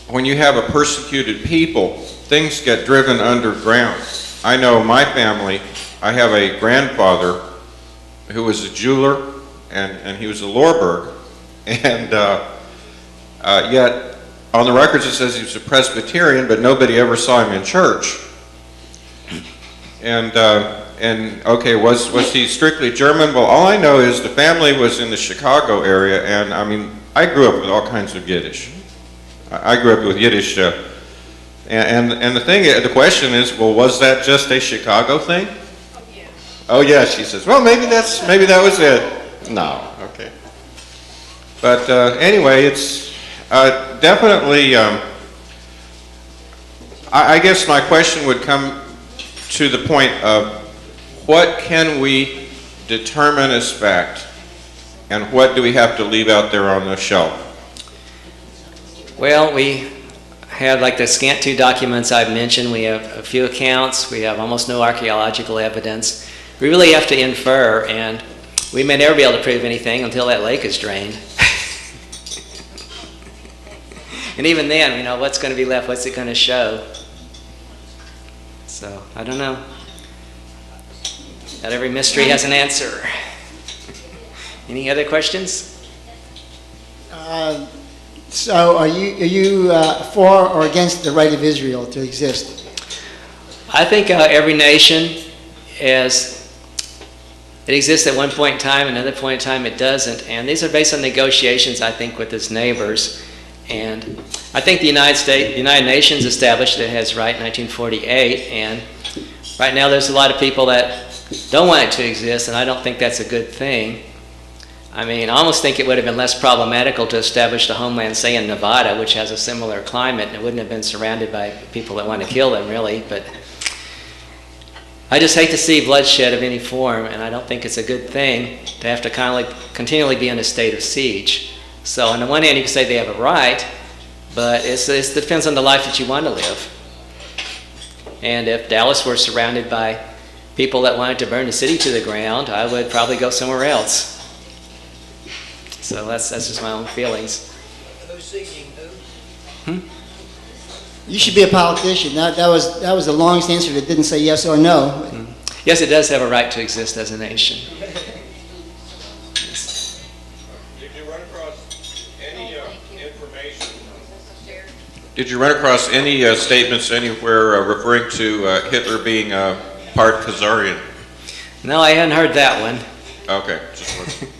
when you have a persecuted people, things get driven underground. I know my family, I have a grandfather who was a jeweler, and he was a Lorberg, and yet on the records it says he was a Presbyterian, but nobody ever saw him in church. And okay, was he strictly German? Well, all I know is the family was in the Chicago area, and I mean, I grew up with all kinds of Yiddish. I grew up with Yiddish, and the question is, well, was that just a Chicago thing? Oh, yeah. Oh yeah, she says. Well, maybe that was it. No, okay. But anyway, it's definitely. I guess my question would come to the point of what can we determine as fact, and what do we have to leave out there on the shelf? Well, we have like the scant two documents I've mentioned. We have a few accounts. We have almost no archaeological evidence. We really have to infer, and we may never be able to prove anything until that lake is drained. And even then, what's going to be left? What's it going to show? So, I don't know. Not every mystery has an answer. Any other questions? So are you for or against the right of Israel to exist? I think every nation it exists at one point in time, another point in time it doesn't. And these are based on negotiations, I think, with its neighbors. And I think the United Nations established it has right in 1948. And right now there's a lot of people that don't want it to exist, and I don't think that's a good thing. I mean, I almost think it would have been less problematical to establish the homeland, say, in Nevada, which has a similar climate, and it wouldn't have been surrounded by people that want to kill them, really. But I just hate to see bloodshed of any form, and I don't think it's a good thing to have to kind of like continually be in a state of siege. So on the one hand, you can say they have a right, but it depends on the life that you want to live. And if Dallas were surrounded by people that wanted to burn the city to the ground, I would probably go somewhere else. So that's just my own feelings. Who's seeking who? You should be a politician. That was the longest answer that didn't say yes or no. Yes, it does have a right to exist as a nation. Did you run across any information? Did you run across any statements anywhere referring to Hitler being part Khazarian? No, I hadn't heard that one. Okay, just one.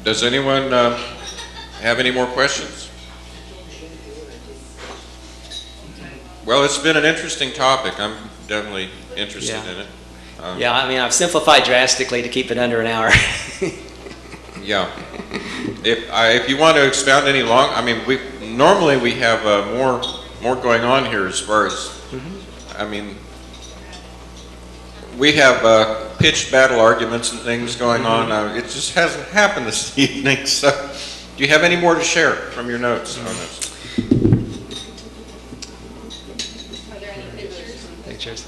Does anyone have any more questions? Well, it's been an interesting topic. I'm definitely interested in it. Yeah, I mean, I've simplified drastically to keep it under an hour. Yeah. If you want to expound any long, I mean, normally we have more going on here as far as, I mean, we have pitched battle arguments and things going on. It just hasn't happened this evening. So, do you have any more to share from your notes on this? Are there any pictures? Pictures.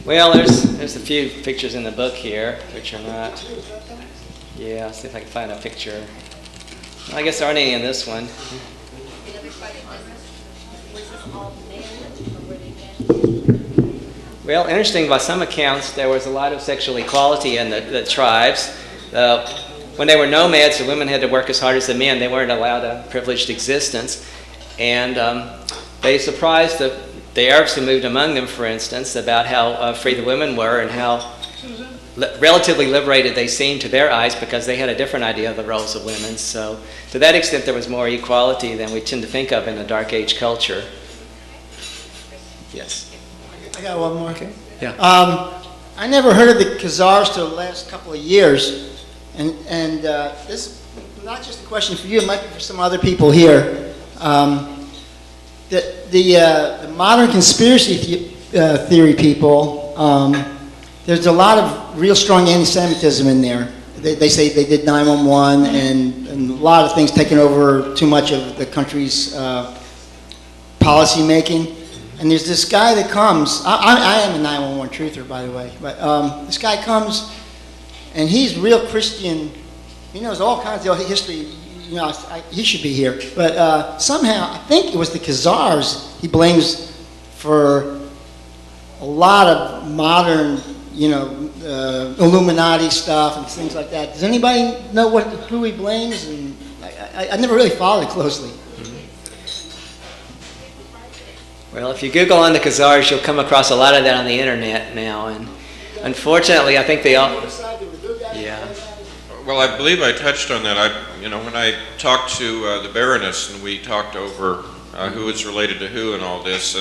Well, there's a few pictures in the book here, which are not. Yeah, I'll see if I can find a picture. Well, I guess there aren't any in this one. Well, interesting, by some accounts, there was a lot of sexual equality in the tribes. When they were nomads, the women had to work as hard as the men. They weren't allowed a privileged existence. And they surprised the Arabs who moved among them, for instance, about how free the women were and how relatively liberated they seemed to their eyes, because they had a different idea of the roles of women. So to that extent, there was more equality than we tend to think of in a Dark Age culture. Yes. I got one more. Okay. Yeah. I never heard of the Khazars till the last couple of years, and this is not just a question for you, it might be for some other people here. The modern conspiracy theory people, there's a lot of real strong anti-Semitism in there. They say they did 9/11 and a lot of things taking over too much of the country's policy making. And there's this guy that comes, I am a 911 truther, by the way, but this guy comes and he's real Christian. He knows all kinds of history. You know, he should be here. But somehow, I think it was the Khazars he blames for a lot of modern, Illuminati stuff and things like that. Does anybody know who he blames? And I never really followed it closely. Well, if you Google on the Khazars, you'll come across a lot of that on the internet now. And unfortunately, I think they all... Yeah. Well, I believe I touched on that. When I talked to the Baroness and we talked over who is related to who and all this,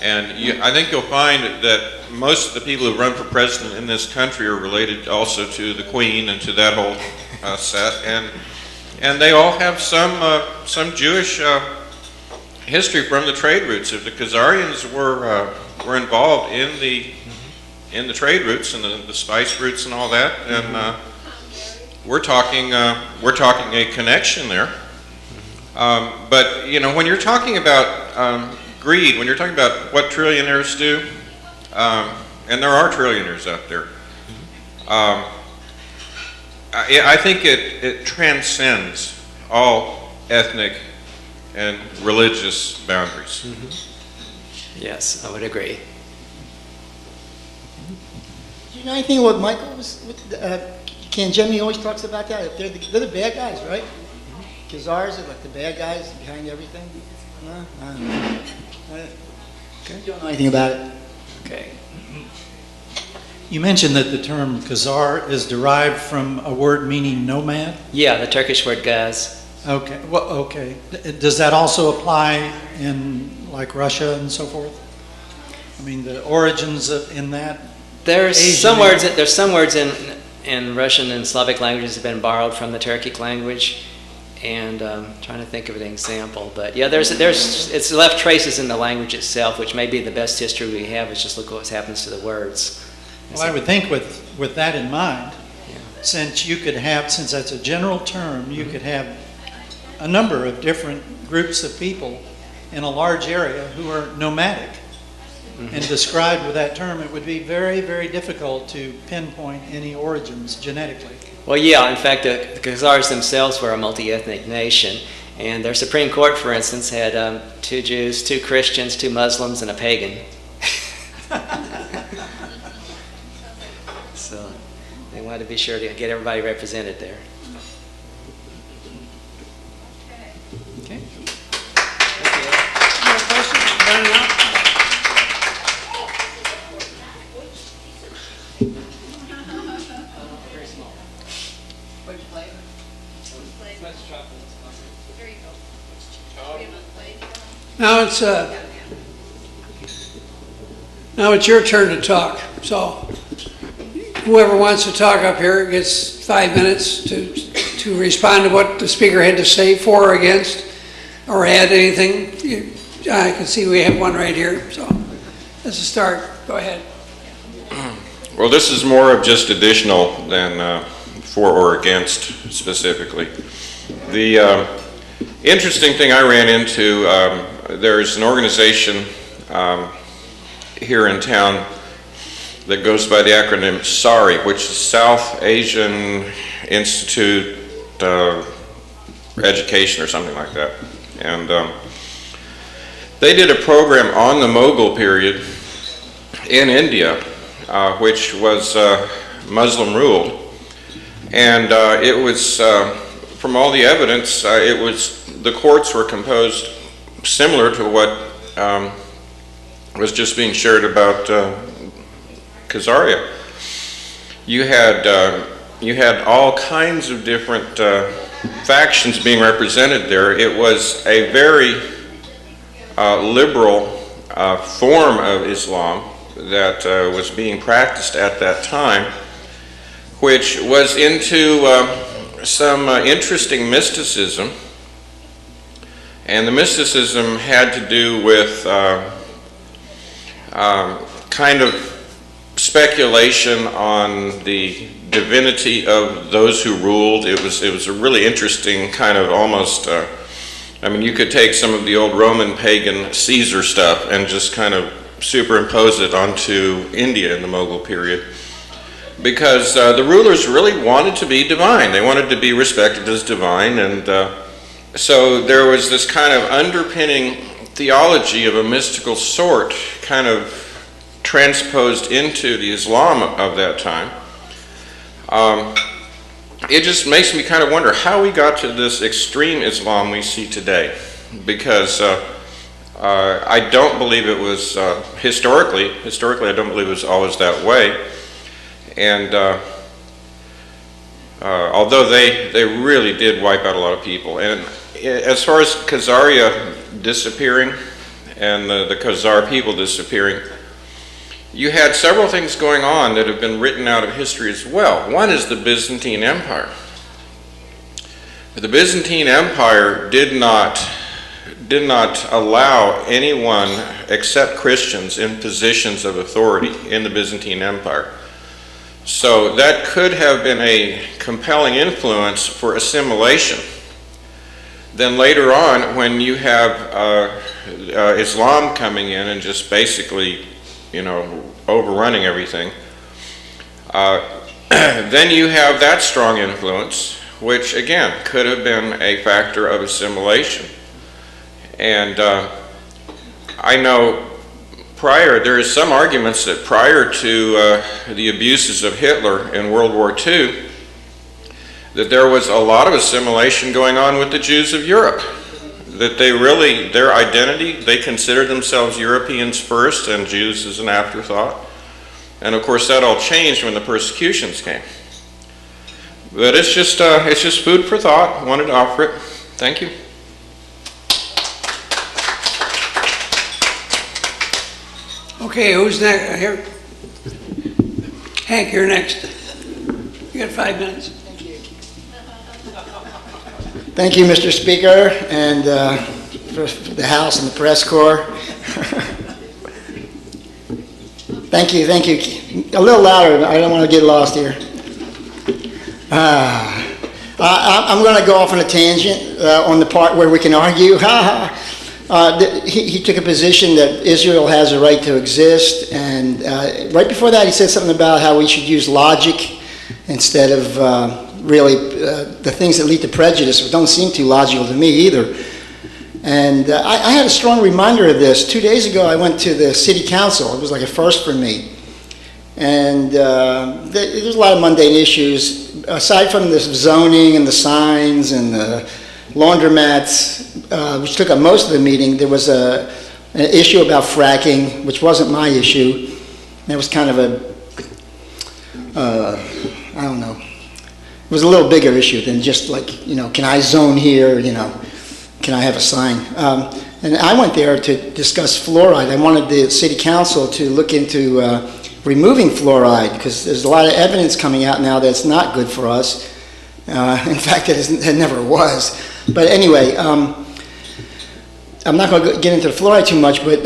and I think you'll find that most of the people who run for president in this country are related also to the Queen and to that whole set, and they all have some Jewish history from the trade routes. If the Khazarians were involved in the trade routes and the spice routes and all that, and we're talking a connection there. But when you're talking about greed, when you're talking about what trillionaires do, and there are trillionaires out there, I think it transcends all ethnic and religious boundaries. Yes, I would agree. Do you know anything what Michael was? Ken Jimmy always talks about that. They're the bad guys, right? Khazars are like the bad guys behind everything. No, I don't know. Okay. You don't know anything about it. Okay. You mentioned that the term Khazar is derived from a word meaning nomad? Yeah, the Turkish word gaz. Okay. Well, okay. Does that also apply in like Russia and so forth? I mean, the origins in that. There's some words in Russian and Slavic languages have been borrowed from the Turkic language, and trying to think of an example. But yeah, it's left traces in the language itself, which may be the best history we have. Is just look what happens to the words. Well, I would think with that in mind, since that's a general term, you could have a number of different groups of people in a large area who are nomadic. And described with that term, it would be very, very difficult to pinpoint any origins genetically. Well, yeah, in fact, the Khazars themselves were a multi-ethnic nation, and their Supreme Court, for instance, had 2 Jews, 2 Christians, 2 Muslims, and a pagan. So they wanted to be sure to get everybody represented there. Okay. More questions? Now it's your turn to talk. So whoever wants to talk up here gets 5 minutes to respond to what the speaker had to say, for or against. or add anything? I can see we have one right here, so let's start. Go ahead. Well, this is more of just additional than for or against specifically. The interesting thing I ran into, there's an organization here in town that goes by the acronym SARI, which is South Asian Institute Education or something like that. And they did a program on the Mughal period in India, which was Muslim ruled. And it was, from all the evidence, the courts were composed similar to what was just being shared about Khazaria. You had all kinds of different factions being represented there. It was a very liberal form of Islam that was being practiced at that time, which was into some interesting mysticism. And the mysticism had to do with kind of speculation on the divinity of those who ruled. It was a really interesting kind of almost, I mean, you could take some of the old Roman pagan Caesar stuff and just kind of superimpose it onto India in the Mughal period, because the rulers really wanted to be divine. They wanted to be respected as divine, and so there was this kind of underpinning theology of a mystical sort kind of transposed into the Islam of that time. It just makes me kind of wonder how we got to this extreme Islam we see today, because I don't believe it was historically I don't believe it was always that way. And although they really did wipe out a lot of people. And as far as Khazaria disappearing and the Khazar people disappearing, you had several things going on that have been written out of history as well. One is the Byzantine Empire. The Byzantine Empire did not allow anyone except Christians in positions of authority in the Byzantine Empire. So that could have been a compelling influence for assimilation. Then later on, when you have Islam coming in and just basically, overrunning everything, then you have that strong influence, which again could have been a factor of assimilation. And I know there is some arguments that prior to the abuses of Hitler in World War II, that there was a lot of assimilation going on with the Jews of Europe. That their identity, they considered themselves Europeans first and Jews as an afterthought. And of course that all changed when the persecutions came. But it's just food for thought. I wanted to offer it. Thank you. Okay, who's next? Here. Hank, you're next. You got 5 minutes. Thank you, Mr. Speaker, and for the House and the press corps. Thank you. A little louder, I don't want to get lost here. I'm going to go off on a tangent on the part where we can argue. He took a position that Israel has a right to exist, and right before that he said something about how we should use logic instead of really the things that lead to prejudice, which don't seem too logical to me either. And I had a strong reminder of this. 2 days ago I went to the city council. It was like a first for me. And there's a lot of mundane issues. Aside from this zoning and the signs and the laundromats, which took up most of the meeting, there was an issue about fracking, which wasn't my issue. It was kind of I don't know. It was a little bigger issue than just like, can I zone here, can I have a sign? And I went there to discuss fluoride. I wanted the city council to look into removing fluoride, because there's a lot of evidence coming out now that it's not good for us. In fact, it never was. But anyway, I'm not going to get into the fluoride too much, but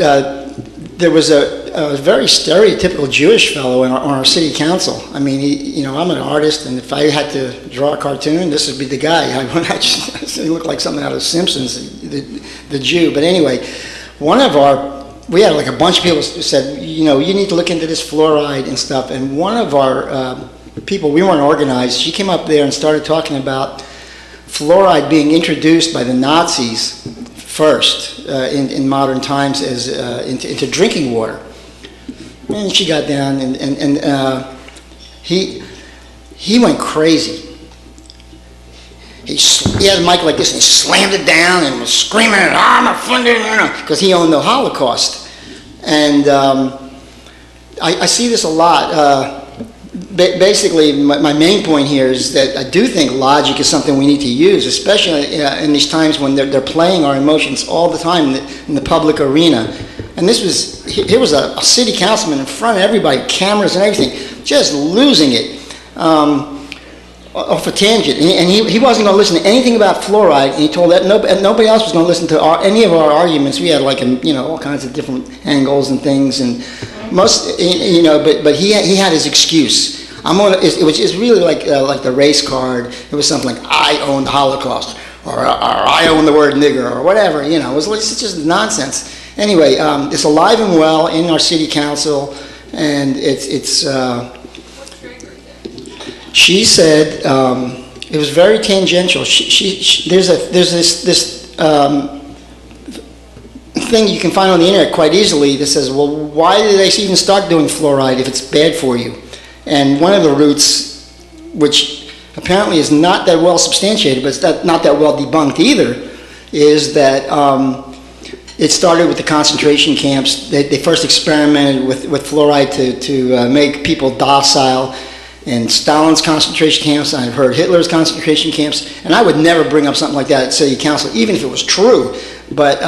there was a very stereotypical Jewish fellow on our city council. I mean, I'm an artist, and if I had to draw a cartoon, this would be the guy. He looked like something out of Simpsons, the Jew. But anyway, we had like a bunch of people who said, you need to look into this fluoride and stuff. And one of our people, we weren't organized, she came up there and started talking about fluoride being introduced by the Nazis first in modern times as into drinking water. And she got down, and he went crazy. He had a mic like this, and he slammed it down and was screaming, I'm offended, because he owned the Holocaust. And I see this a lot. Basically, my main point here is that I do think logic is something we need to use, especially in these times when they're playing our emotions all the time in the public arena. And here was a city councilman in front of everybody, cameras and everything, just losing it off a tangent. And he wasn't going to listen to anything about fluoride, and he told that nobody else was going to listen to any of our arguments. We had all kinds of different angles and things, and but he had his excuse. It was really like the race card. It was something like, I own the Holocaust, or I own the word nigger, or whatever. It was just nonsense. Anyway, it's alive and well in our city council, and it's. She said it was very tangential. There's this thing you can find on the internet quite easily that says, well, why did they even start doing fluoride if it's bad for you? And one of the roots, which apparently is not that well substantiated, but it's not that well debunked either, is that it started with the concentration camps. They first experimented with fluoride to make people docile. And Stalin's concentration camps, I've heard Hitler's concentration camps, and I would never bring up something like that at city council, even if it was true. But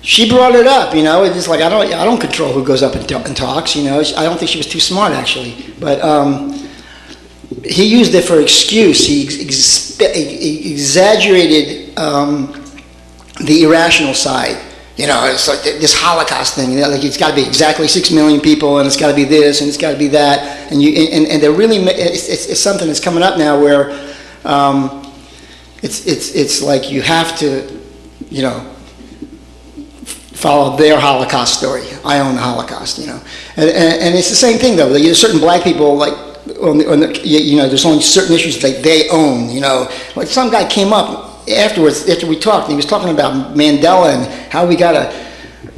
she brought it up, It's just like I don't control who goes up and talks, I don't think she was too smart actually, but he used it for excuse. He exaggerated the irrational side. It's like this Holocaust thing. Like it's got to be exactly 6 million people, and it's got to be this, and it's got to be that, and they're really. It's something that's coming up now where it's like you have to, follow their Holocaust story. I own the Holocaust, and it's the same thing though. There's certain black people like. There's only certain issues that they own. Like some guy came up afterwards, after we talked, and he was talking about Mandela and how we gotta,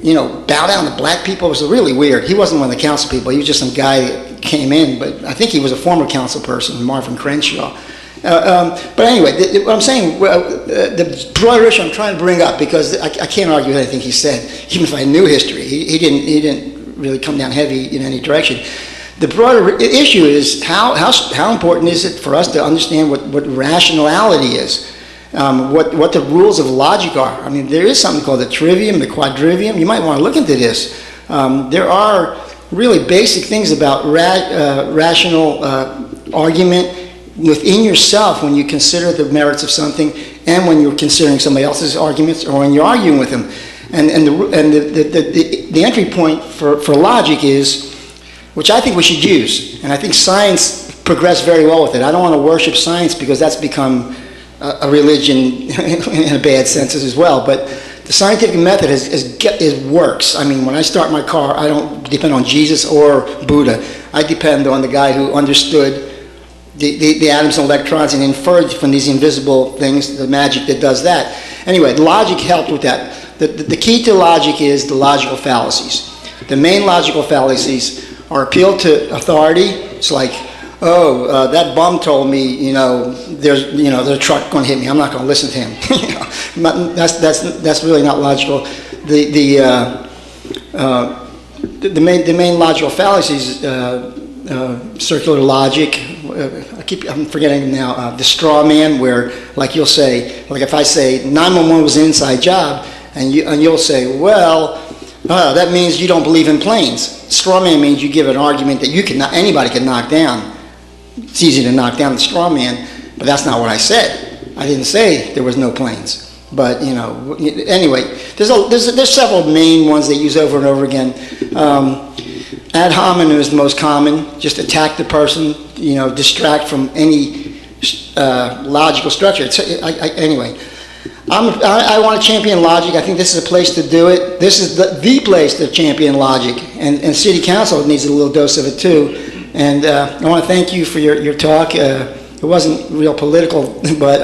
bow down to black people. It was really weird. He wasn't one of the council people. He was just some guy that came in, but I think he was a former council person, Marvin Crenshaw. But anyway, what I'm saying, the broader issue I'm trying to bring up, because I can't argue with anything he said, even if I knew history. He didn't really come down heavy in any direction. The broader issue is how important is it for us to understand what rationality is. What the rules of logic are. I mean, there is something called the trivium, the quadrivium. You might want to look into this. There are really basic things about rational argument within yourself when you consider the merits of something, and when you're considering somebody else's arguments, or when you're arguing with them. And the entry point for logic is, which I think we should use, and I think science progressed very well with it. I don't want to worship science because that's become a religion in a bad sense as well, but the scientific method works. I mean, when I start my car, I don't depend on Jesus or Buddha. I depend on the guy who understood the atoms and electrons and inferred from these invisible things the magic that does that. Anyway, logic helped with that. The key to logic is the logical fallacies. The main logical fallacies are appeal to authority. It's like, that bum told me, there's a truck going to hit me. I'm not going to listen to him. That's really not logical. The main logical fallacies, circular logic. I'm forgetting now. The straw man, where like you'll say, like if I say 911 was an inside job, and you'll say, well, that means you don't believe in planes. Straw man means you give an argument that anybody can knock down. It's easy to knock down the straw man, but that's not what I said. I didn't say there was no planes. But anyway, there's several main ones they use over and over again. Ad hominem is the most common. Just attack the person. Distract from any logical structure. Anyway, I want to champion logic. I think this is a place to do it. This is the place to champion logic, and City Council needs a little dose of it too. And I want to thank you for your talk. It wasn't real political, but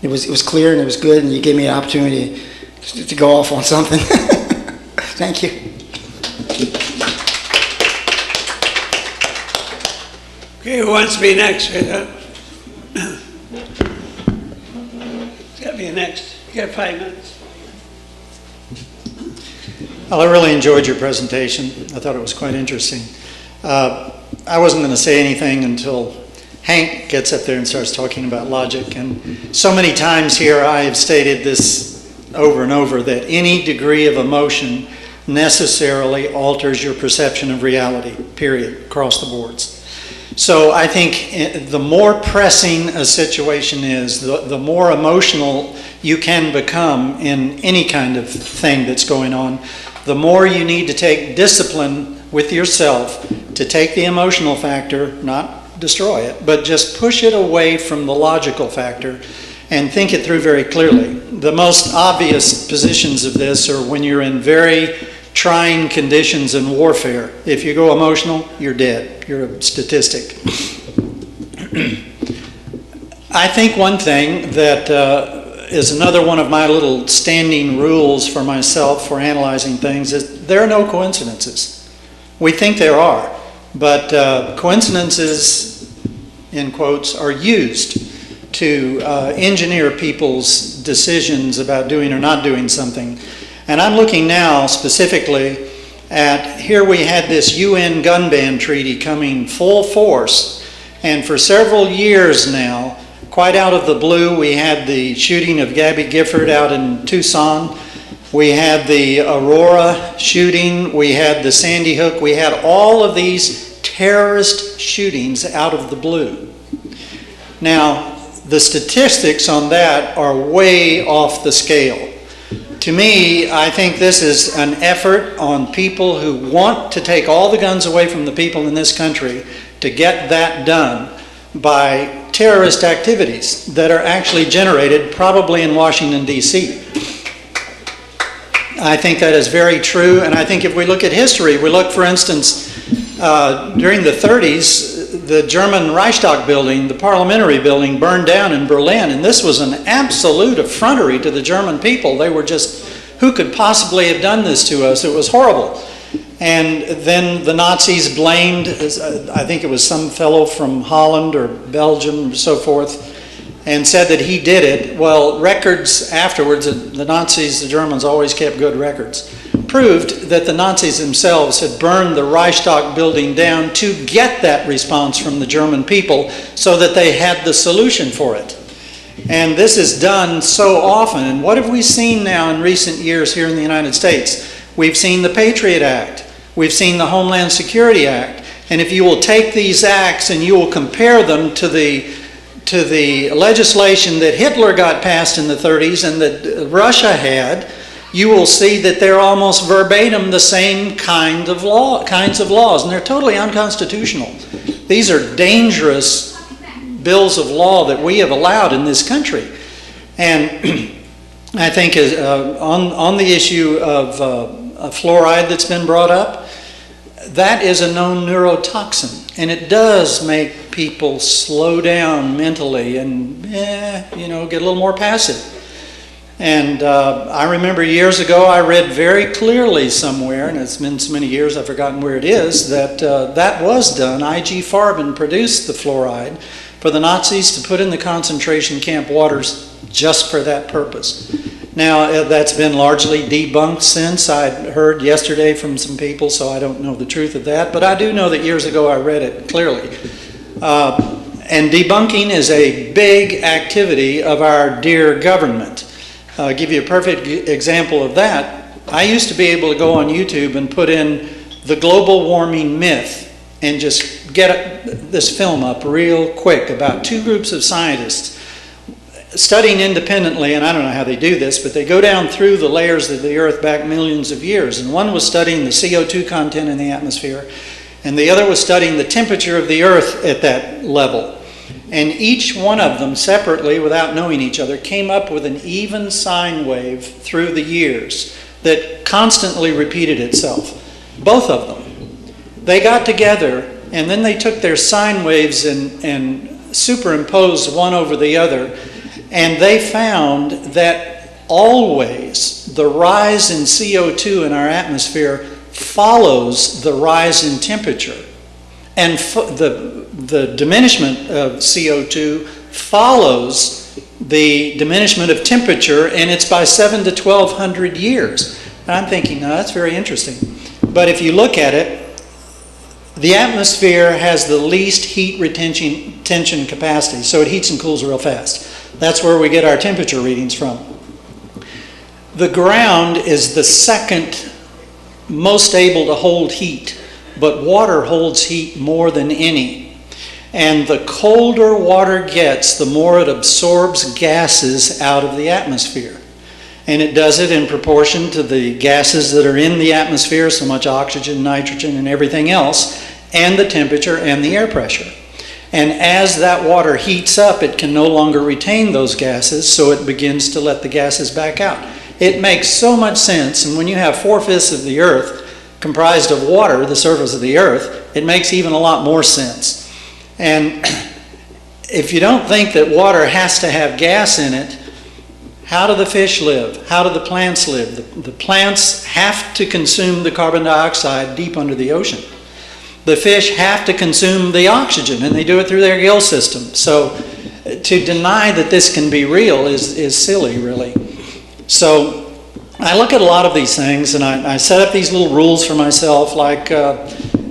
it was clear and it was good, and you gave me an opportunity to go off on something. Thank you. Okay, who wants to be next? It's got to be next. You got 5 minutes. Well, I really enjoyed your presentation. I thought it was quite interesting. I wasn't going to say anything until Hank gets up there and starts talking about logic. And so many times here I have stated this over and over, that any degree of emotion necessarily alters your perception of reality, period, across the boards. So I think the more pressing a situation is, the more emotional you can become in any kind of thing that's going on, the more you need to take discipline with yourself to take the emotional factor, not destroy it, but just push it away from the logical factor and think it through very clearly. The most obvious positions of this are when you're in very trying conditions in warfare. If you go emotional, you're dead. You're a statistic. I think one thing that is another one of my little standing rules for myself for analyzing things is there are no coincidences. We think there are, but coincidences, in quotes, are used to engineer people's decisions about doing or not doing something. And I'm looking now specifically at, here we had this UN gun ban treaty coming full force, and for several years now, quite out of the blue, we had the shooting of Gabby Gifford out in Tucson. We had the Aurora shooting. We had the Sandy Hook. We had all of these terrorist shootings out of the blue. Now, the statistics on that are way off the scale. To me, I think this is an effort on people who want to take all the guns away from the people in this country to get that done by terrorist activities that are actually generated probably in Washington, D.C. I think that is very true, and I think if we look at history, we look, for instance, during the 30s, the German Reichstag building, the parliamentary building, burned down in Berlin, and this was an absolute effrontery to the German people. They were just, who could possibly have done this to us? It was horrible. And then the Nazis blamed, I think it was some fellow from Holland or Belgium or so forth, and said that he did it. Well, records afterwards, the Nazis, the Germans always kept good records, proved that the Nazis themselves had burned the Reichstag building down to get that response from the German people so that they had the solution for it. And this is done so often. And what have we seen now in recent years here in the United States? We've seen the Patriot Act. We've seen the Homeland Security Act. And if you will take these acts and you will compare them to the legislation that Hitler got passed in the 30s and that Russia had, you will see that they're almost verbatim the same kinds of laws, and they're totally unconstitutional. These are dangerous bills of law that we have allowed in this country. And I think on the issue of fluoride that's been brought up, that is a known neurotoxin, and it does make people slow down mentally and get a little more passive. And I remember years ago I read very clearly somewhere, and it's been so many years I've forgotten where it is, that that was done. I.G. Farben produced the fluoride for the Nazis to put in the concentration camp waters just for that purpose. Now, that's been largely debunked since. I heard yesterday from some people, so I don't know the truth of that, but I do know that years ago I read it clearly. And debunking is a big activity of our dear government. I'll give you a perfect example of that. I used to be able to go on YouTube and put in the global warming myth and just get this film up real quick about two groups of scientists. studying independently, and I don't know how they do this, but they go down through the layers of the Earth back millions of years. And one was studying the CO2 content in the atmosphere, and the other was studying the temperature of the Earth at that level. And each one of them separately, without knowing each other, came up with an even sine wave through the years that constantly repeated itself. Both of them. They got together, and then they took their sine waves and superimposed one over the other, and they found that always the rise in CO2 in our atmosphere follows the rise in temperature. And the diminishment of CO2 follows the diminishment of temperature, and it's by 700 to 1200 years. And I'm thinking, now that's very interesting. But if you look at it, the atmosphere has the least heat retention capacity, so it heats and cools real fast. That's where we get our temperature readings from. The ground is the second most able to hold heat, but water holds heat more than any. And the colder water gets, the more it absorbs gases out of the atmosphere. And it does it in proportion to the gases that are in the atmosphere, so much oxygen, nitrogen, and everything else, and the temperature and the air pressure. And as that water heats up, it can no longer retain those gases, so it begins to let the gases back out. It makes so much sense, and when you have 4/5 of the Earth comprised of water, the surface of the Earth, it makes even a lot more sense. And if you don't think that water has to have gas in it, how do the fish live? How do the plants live? The plants have to consume the carbon dioxide deep under the ocean. The fish have to consume the oxygen, and they do it through their gill system. So to deny that this can be real is silly, really. So I look at a lot of these things, and I set up these little rules for myself, like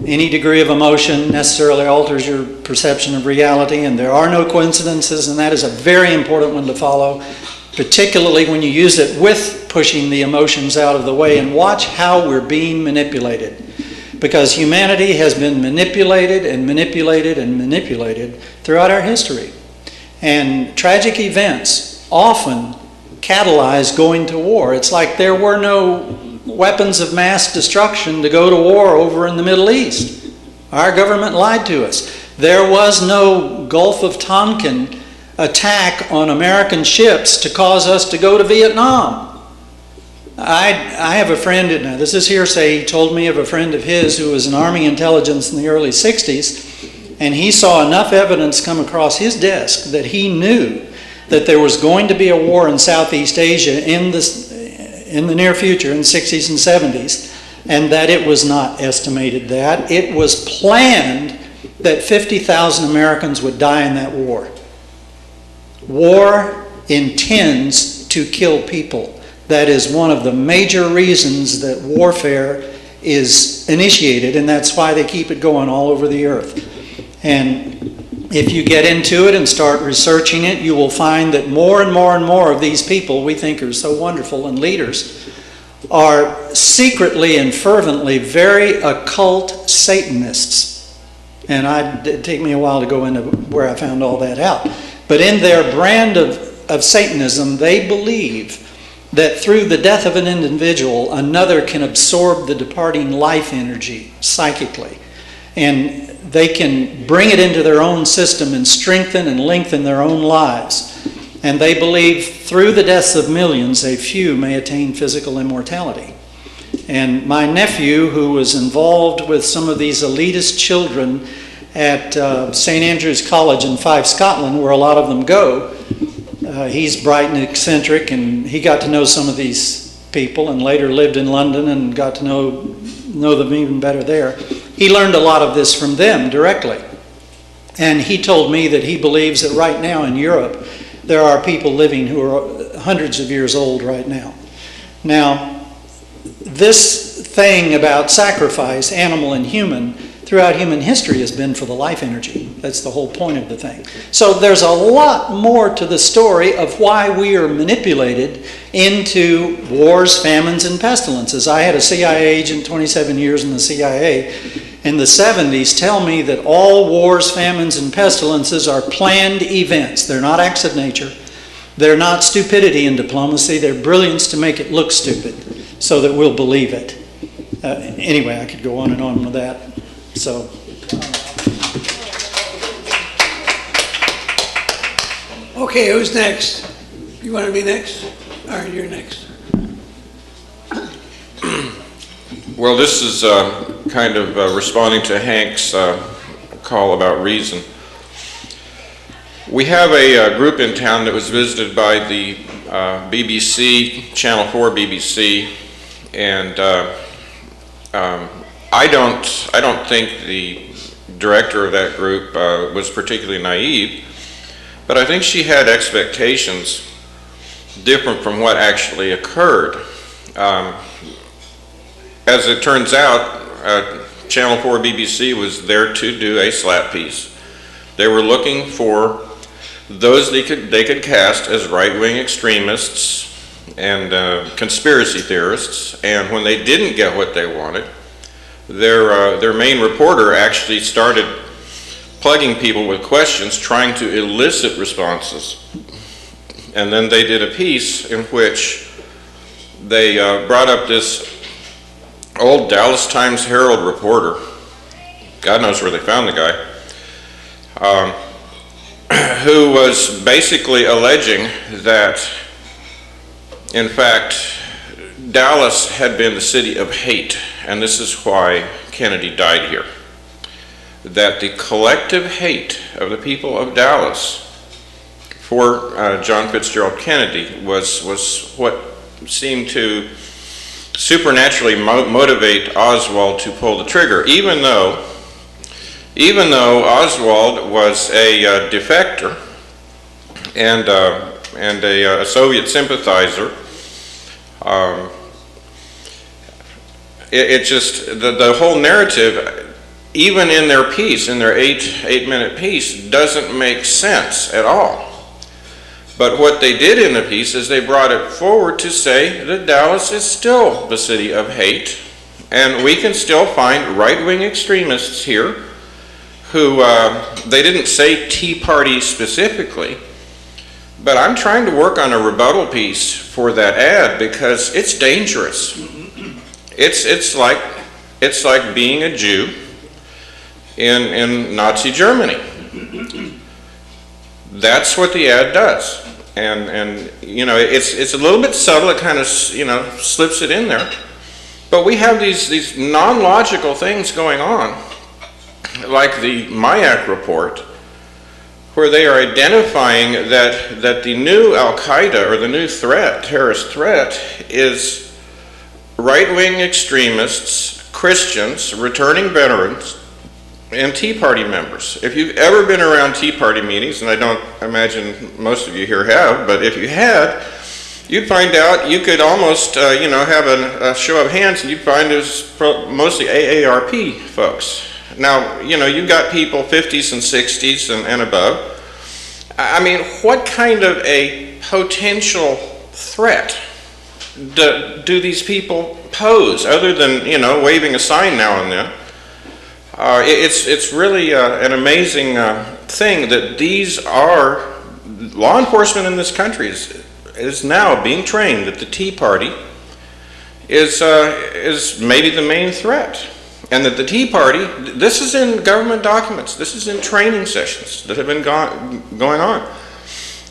any degree of emotion necessarily alters your perception of reality, and there are no coincidences, and that is a very important one to follow, particularly when you use it with pushing the emotions out of the way. And watch how we're being manipulated, because humanity has been manipulated and manipulated and manipulated throughout our history. And tragic events often catalyze going to war. It's like there were no weapons of mass destruction to go to war over in the Middle East. Our government lied to us. There was no Gulf of Tonkin attack on American ships to cause us to go to Vietnam. I have a friend, now this is hearsay, he told me of a friend of his who was in Army intelligence in the early 60s, and he saw enough evidence come across his desk that he knew that there was going to be a war in Southeast Asia in the near future, in the 60s and 70s, and that it was not estimated that. It was planned that 50,000 Americans would die in that war. War intends to kill people. That is one of the major reasons that warfare is initiated, and that's why they keep it going all over the earth. And if you get into it and start researching it, you will find that more and more and more of these people we think are so wonderful and leaders are secretly and fervently very occult Satanists. And it'd take me a while to go into where I found all that out. But in their brand of Satanism, they believe that through the death of an individual, another can absorb the departing life energy psychically. And they can bring it into their own system and strengthen and lengthen their own lives. And they believe through the deaths of millions, a few may attain physical immortality. And my nephew, who was involved with some of these elitist children at St. Andrew's College in Fife, Scotland, where a lot of them go, he's bright and eccentric, and he got to know some of these people and later lived in London and got to know them even better there. He learned a lot of this from them directly. And he told me that he believes that right now in Europe, there are people living who are hundreds of years old right now. Now, this thing about sacrifice, animal and human, throughout human history has been for the life energy. That's the whole point of the thing. So there's a lot more to the story of why we are manipulated into wars, famines, and pestilences. I had a CIA agent, 27 years in the CIA, in the 70s, tell me that all wars, famines, and pestilences are planned events. They're not acts of nature. They're not stupidity in diplomacy, they're brilliance to make it look stupid so that we'll believe it. Anyway, I could go on and on with that. So. Okay, who's next? You want to be next? All right, you're next. Well, this is kind of responding to Hank's call about reason. We have a group in town that was visited by the BBC, Channel 4 BBC, and I don't think the director of that group was particularly naive, but I think she had expectations different from what actually occurred. As it turns out, Channel 4 BBC was there to do a slap piece. They were looking for those they could cast as right-wing extremists and conspiracy theorists, and when they didn't get what they wanted, their main reporter actually started plugging people with questions, trying to elicit responses. And then they did a piece in which they brought up this old Dallas Times Herald reporter. God knows where they found the guy. Who was basically alleging that, in fact, Dallas had been the city of hate, and this is why Kennedy died here. That the collective hate of the people of Dallas for John Fitzgerald Kennedy was what seemed to supernaturally motivate Oswald to pull the trigger, even though Oswald was a defector and a Soviet sympathizer. It just, the whole narrative, even in their piece, in their eight-minute piece, doesn't make sense at all. But what they did in the piece is they brought it forward to say that Dallas is still the city of hate, and we can still find right-wing extremists here who, they didn't say Tea Party specifically, but I'm trying to work on a rebuttal piece for that ad because it's dangerous. It's like being a Jew in Nazi Germany. That's what the ad does. And you know, it's a little bit subtle, it kind of, you know, slips it in there. But we have these non-logical things going on, like the Mayak report, where they are identifying that the new Al-Qaeda, or the new threat, terrorist threat, is right-wing extremists, Christians, returning veterans, and Tea Party members. If you've ever been around Tea Party meetings, and I don't imagine most of you here have, but if you had, you'd find out you could almost, you know, have a show of hands, and you'd find it was mostly AARP folks. Now, you know, you've got people 50s and 60s and above. I mean, what kind of a potential threat do these people pose, other than, you know, waving a sign now and then? It's really an amazing thing that these are, law enforcement in this country is now being trained that the Tea Party is maybe the main threat. And that the Tea Party, this is in government documents, this is in training sessions that have been going on.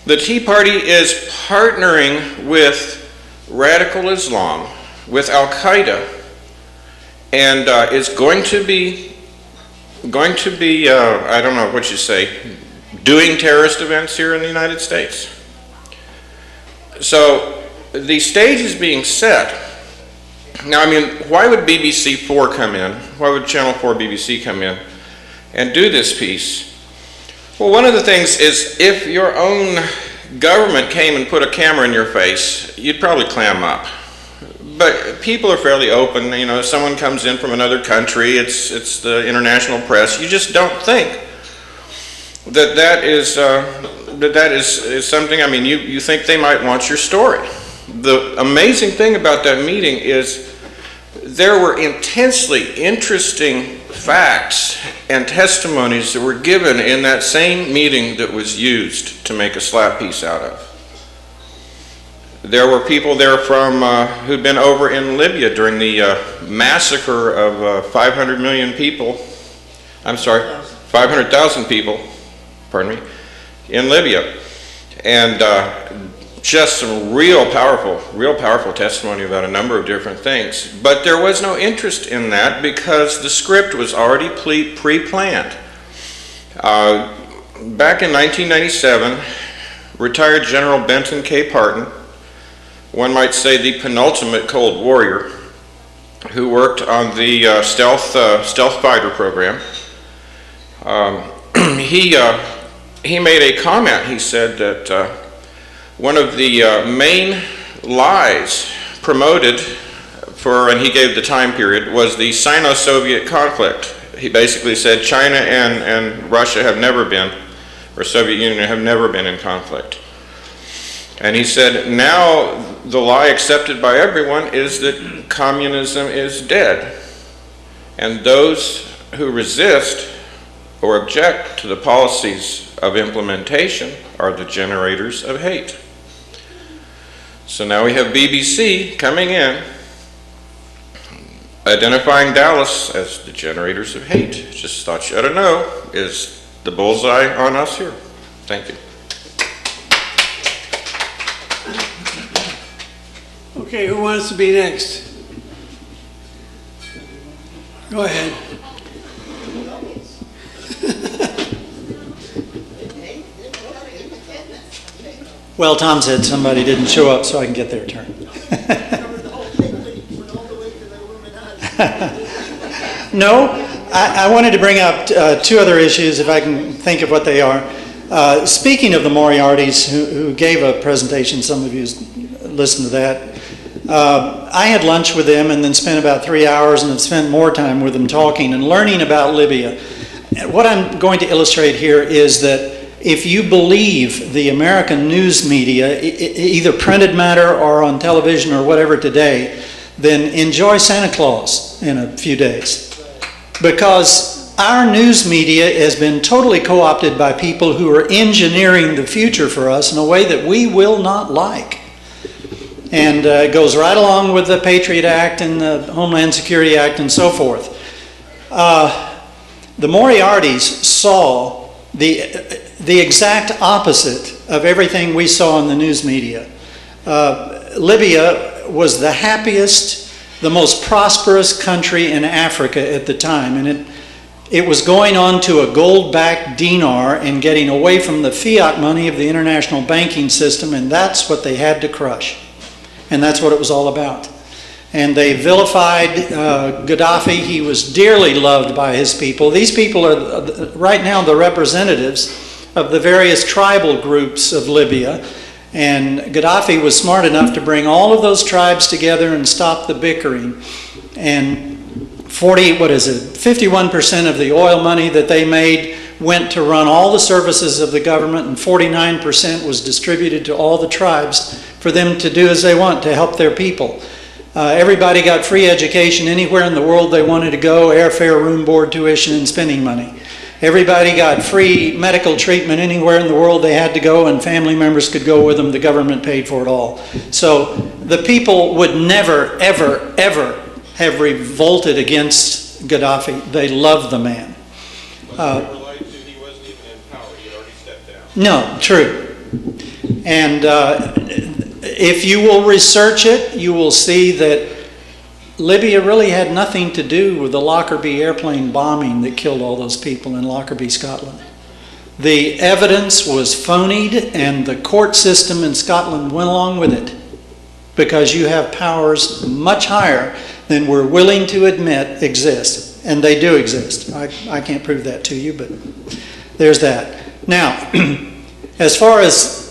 The Tea Party is partnering with radical Islam, with Al-Qaeda, and is going to be, I don't know what you say, doing terrorist events here in the United States. So the stage is being set. Now, I mean, why would BBC 4 come in? Why would Channel 4 BBC come in and do this piece? Well, one of the things is, if your own government came and put a camera in your face, you'd probably clam up. But people are fairly open. You know, if someone comes in from another country, it's the international press. You just don't think that is something. I mean, you think they might want your story. The amazing thing about that meeting is there were intensely interesting facts and testimonies that were given in that same meeting that was used to make a slap piece out of. There were people there from who'd been over in Libya during the massacre of 500 million people. I'm sorry, 500,000 people, pardon me, in Libya. And just some real powerful testimony about a number of different things. But there was no interest in that because the script was already pre-planned. Back in 1997, retired General Benton K. Parton, one might say the penultimate Cold Warrior, who worked on the stealth fighter program, he made a comment. He said that one of the main lies promoted for, and he gave the time period, was the Sino-Soviet conflict. He basically said China and Russia have never been, or Soviet Union have never been in conflict. And he said now the lie accepted by everyone is that communism is dead. And those who resist or object to the policies of implementation are the generators of hate. So now we have BBC coming in, identifying Dallas as the generators of hate. Just thought you ought to know, is the bullseye on us here. Thank you. Okay, who wants to be next? Go ahead. Well, Tom said somebody didn't show up, so I can get their turn. No, I wanted to bring up two other issues, if I can think of what they are. Speaking of the Moriartys, who gave a presentation, some of you listened to that. I had lunch with them and then spent about 3 hours and have spent more time with them talking and learning about Libya. What I'm going to illustrate here is that if you believe the American news media, either printed matter or on television or whatever today, then enjoy Santa Claus in a few days. Because our news media has been totally co-opted by people who are engineering the future for us in a way that we will not like. And it goes right along with the Patriot Act and the Homeland Security Act and so forth. The Moriartys saw the exact opposite of everything we saw in the news media. Libya was the happiest, the most prosperous country in Africa at the time, and it was going on to a gold-backed dinar and getting away from the fiat money of the international banking system, and that's what they had to crush. And that's what it was all about. And they vilified Gaddafi. He was dearly loved by his people. These people are right now the representatives of the various tribal groups of Libya. And Gaddafi was smart enough to bring all of those tribes together and stop the bickering. And 51% of the oil money that they made went to run all the services of the government, and 49% was distributed to all the tribes for them to do as they want to help their people. Everybody got free education anywhere in the world they wanted to go, airfare, room, board, tuition, and spending money. Everybody got free medical treatment anywhere in the world they had to go, and family members could go with them. The government paid for it all. So the people would never, ever, ever have revolted against Gaddafi. They loved the man. He wasn't even in power. He had already stepped down. No, true. And if you will research it, you will see that Libya really had nothing to do with the Lockerbie airplane bombing that killed all those people in Lockerbie, Scotland. The evidence was phonied, and the court system in Scotland went along with it, because you have powers much higher than we're willing to admit exist. And they do exist. I can't prove that to you, but there's that. Now, as far as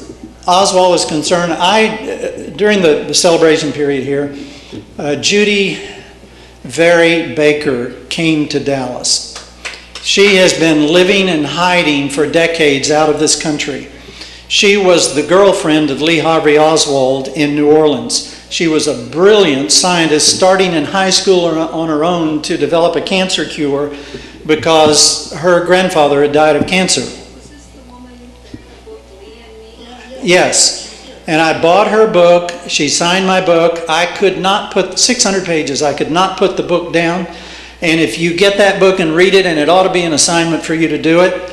Oswald is concerned, during the celebration period here, Judy Very Baker came to Dallas. She has been living and hiding for decades out of this country. She was the girlfriend of Lee Harvey Oswald in New Orleans. She was a brilliant scientist, starting in high school on her own to develop a cancer cure because her grandfather had died of cancer. Was this the woman who booked Lee and me? Yes. And I bought her book. She signed my book. I could not put 600 pages. I could not put the book down. And if you get that book and read it, and it ought to be an assignment for you to do it,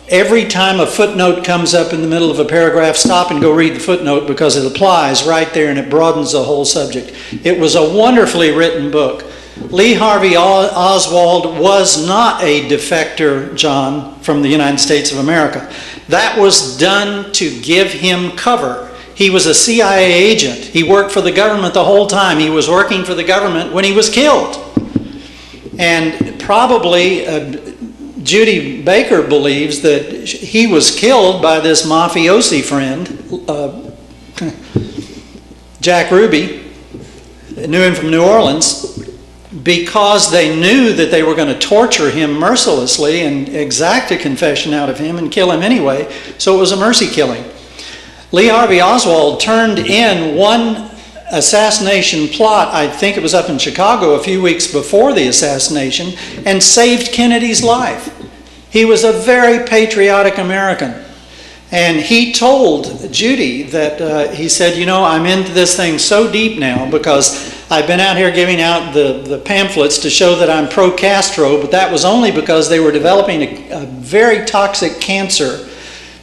every time a footnote comes up in the middle of a paragraph, stop and go read the footnote, because it applies right there and it broadens the whole subject. It was a wonderfully written book. Lee Harvey Oswald was not a defector, John, from the United States of America. That was done to give him cover. He was a CIA agent. He worked for the government the whole time. He was working for the government when he was killed. And probably Judy Baker believes that he was killed by this mafiosi friend, Jack Ruby, knew him from New Orleans, because they knew that they were going to torture him mercilessly and exact a confession out of him and kill him anyway. So it was a mercy killing. Lee Harvey Oswald turned in one assassination plot, I think it was up in Chicago a few weeks before the assassination, and saved Kennedy's life. He was a very patriotic American. And he told Judy that, he said, you know, I'm into this thing so deep now because I've been out here giving out the pamphlets to show that I'm pro-Castro, but that was only because they were developing a very toxic cancer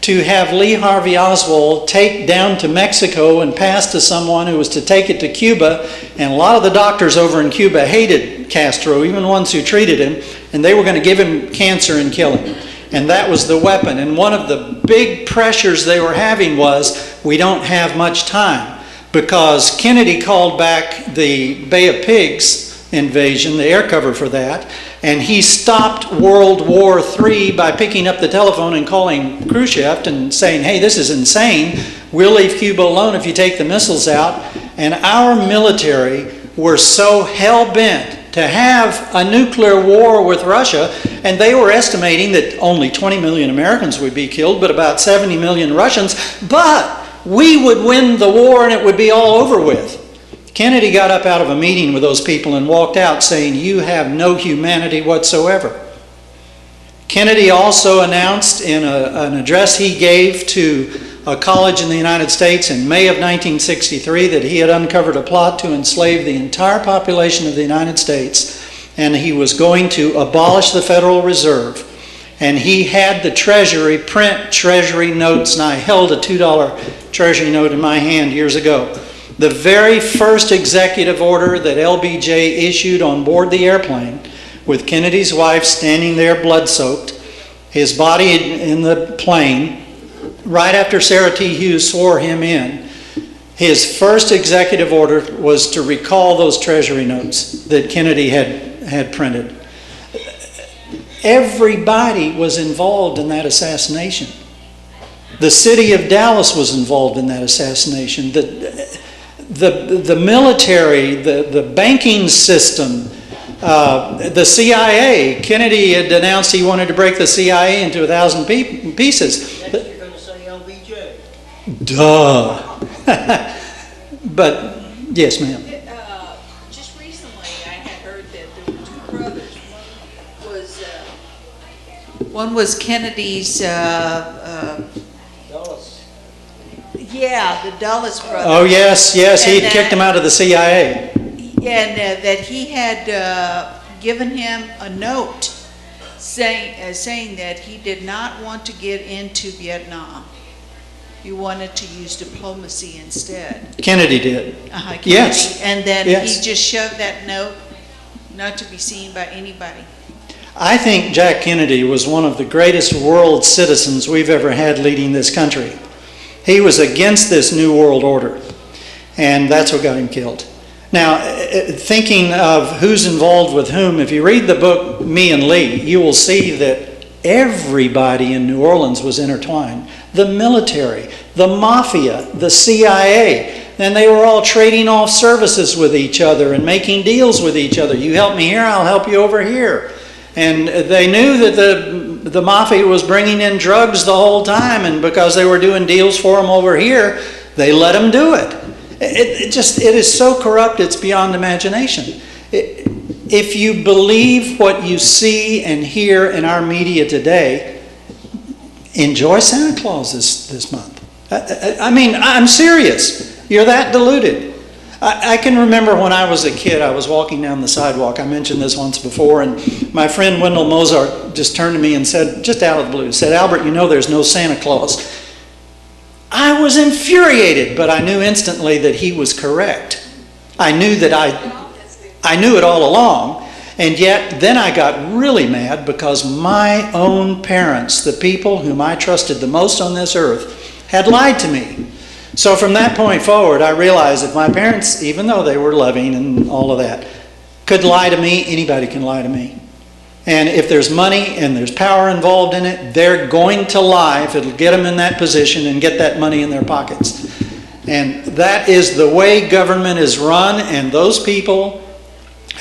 to have Lee Harvey Oswald take down to Mexico and pass to someone who was to take it to Cuba. And a lot of the doctors over in Cuba hated Castro, even ones who treated him, and they were going to give him cancer and kill him. And that was the weapon. And one of the big pressures they were having was, we don't have much time, because Kennedy called back the Bay of Pigs invasion, the air cover for that, and he stopped World War III by picking up the telephone and calling Khrushchev and saying, hey, this is insane. We'll leave Cuba alone if you take the missiles out. And our military were so hell-bent to have a nuclear war with Russia, and they were estimating that only 20 million Americans would be killed, but about 70 million Russians, but we would win the war and it would be all over with. Kennedy got up out of a meeting with those people and walked out saying, you have no humanity whatsoever. Kennedy also announced in an address he gave to a college in the United States in May of 1963 that he had uncovered a plot to enslave the entire population of the United States, and he was going to abolish the Federal Reserve. And he had the Treasury print Treasury notes, and I held a $2 Treasury note in my hand years ago. The very first executive order that LBJ issued on board the airplane, with Kennedy's wife standing there blood-soaked, his body in the plane, right after Sarah T. Hughes swore him in, his first executive order was to recall those Treasury notes that Kennedy had printed. Everybody was involved in that assassination. The city of Dallas was involved in that assassination. The military, the banking system, the CIA. Kennedy had announced he wanted to break the CIA into 1,000 pieces. Next you're going to say LBJ. Duh. But, yes, ma'am. Just recently, I had heard that there were two brothers. One was Kennedy's, Dulles. yeah, the Dulles brothers. Oh, yes, he'd kicked him out of the CIA. Yeah, and that he had given him a note saying that he did not want to get into Vietnam. He wanted to use diplomacy instead. Kennedy did. Kennedy. Yes. And then Yes. he just shoved that note, not to be seen by anybody. I think Jack Kennedy was one of the greatest world citizens we've ever had leading this country. He was against this New World Order, and that's what got him killed. Now, thinking of who's involved with whom, if you read the book Me and Lee, you will see that everybody in New Orleans was intertwined. The military, the mafia, the CIA, and they were all trading off services with each other and making deals with each other. You help me here, I'll help you over here. And they knew that the mafia was bringing in drugs the whole time, and because they were doing deals for them over here, they let them do it. It is so corrupt, it's beyond imagination. If you believe what you see and hear in our media today, enjoy Santa Claus this month. I mean, I'm serious. You're that deluded. I can remember when I was a kid, I was walking down the sidewalk. I mentioned this once before, and my friend Wendell Mozart just turned to me and said, just out of the blue, said, "Albert, you know there's no Santa Claus." I was infuriated, but I knew instantly that he was correct. I knew that I knew it all along, and yet then I got really mad because my own parents, the people whom I trusted the most on this earth, had lied to me. So from that point forward, I realized that my parents, even though they were loving and all of that, could lie to me. Anybody can lie to me. And if there's money and there's power involved in it, they're going to lie if it'll get them in that position and get that money in their pockets. And that is the way government is run, and those people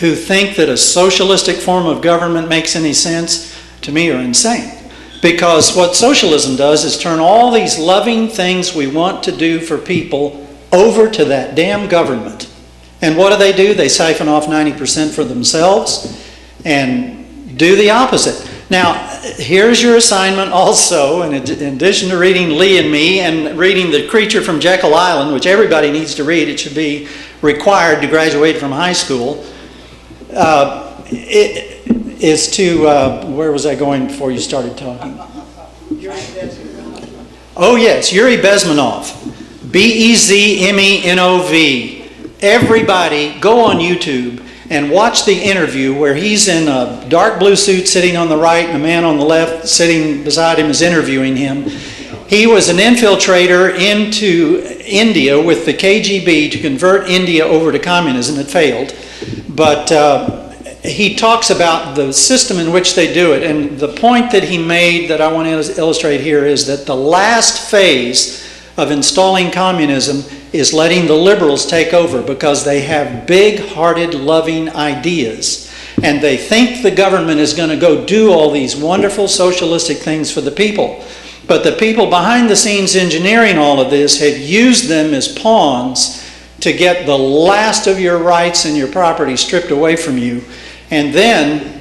who think that a socialistic form of government makes any sense, to me, are insane. Because what socialism does is turn all these loving things we want to do for people over to that damn government. And what do? They siphon off 90% for themselves and do the opposite. Now, here's your assignment also, in addition to reading Lee and Me and reading The Creature from Jekyll Island, which everybody needs to read. It should be required to graduate from high school. Is to, where was I going before you started talking? Oh yes, Yuri Bezmenov. Bezmenov. Everybody go on YouTube and watch the interview where he's in a dark blue suit sitting on the right and a man on the left sitting beside him is interviewing him. He was an infiltrator into India with the KGB to convert India over to communism. It failed. But he talks about the system in which they do it, and the point that he made that I want to illustrate here is that the last phase of installing communism is letting the liberals take over, because they have big-hearted, loving ideas, and they think the government is going to go do all these wonderful socialistic things for the people. But the people behind the scenes engineering all of this have used them as pawns to get the last of your rights and your property stripped away from you. And then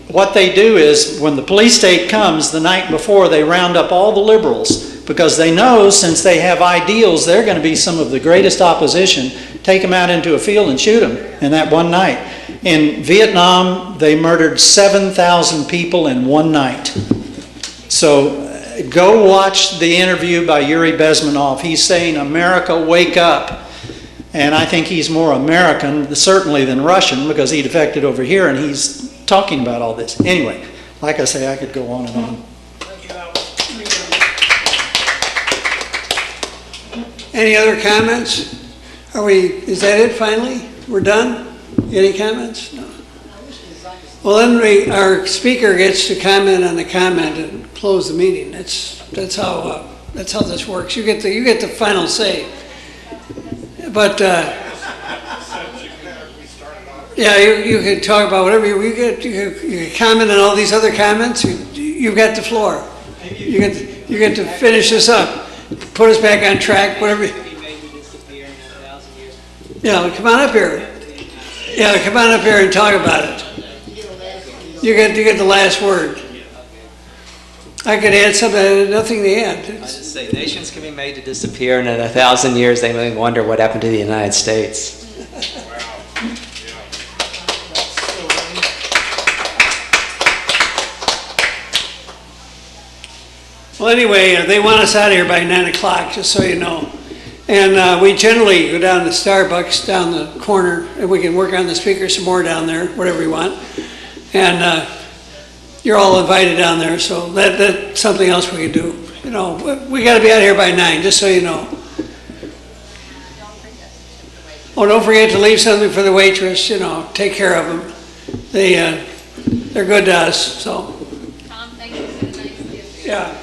what they do is, when the police state comes the night before, they round up all the liberals, because they know, since they have ideals, they're going to be some of the greatest opposition. Take them out into a field and shoot them in that one night. In Vietnam, they murdered 7,000 people in one night. So go watch the interview by Yuri Bezmenov. He's saying, "America, wake up." And I think he's more American, certainly, than Russian, because he defected over here and he's talking about all this. Anyway, like I say, I could go on and on. Any other comments? Is that it finally? We're done? Any comments? No. Well, then our speaker gets to comment on the comment and close the meeting. That's how this works. You get the final say. But yeah, you can talk about whatever you can comment on all these other comments. You've got the floor. You get to finish this up, put us back on track. Whatever. Yeah, come on up here. Yeah, come on up here and talk about it. You get the last word. I could add something, nothing to add. I was just say, nations can be made to disappear, and in 1,000 years they may wonder what happened to the United States. Well, anyway, they want us out of here by 9 o'clock, just so you know. And we generally go down to Starbucks down the corner, and we can work on the speaker some more down there, whatever you want. And you're all invited down there, so that's something else we can do. You know, we got to be out of here by 9, just so you know. Oh, don't forget to leave something for the waitress. You know, take care of them. They're good to us. So. Tom, thank you for the nice gift. Yeah.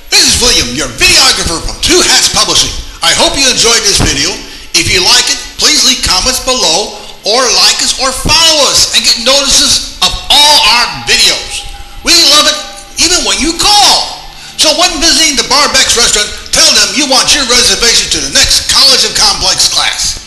This is William, your videographer from Two Hats Publishing. I hope you enjoyed this video. If you like it, please leave comments below, or like us, or follow us, and get notices of all our videos. We love it even when you call. So when visiting the Barbeck's restaurant, tell them you want your reservation to the next College of Complex class.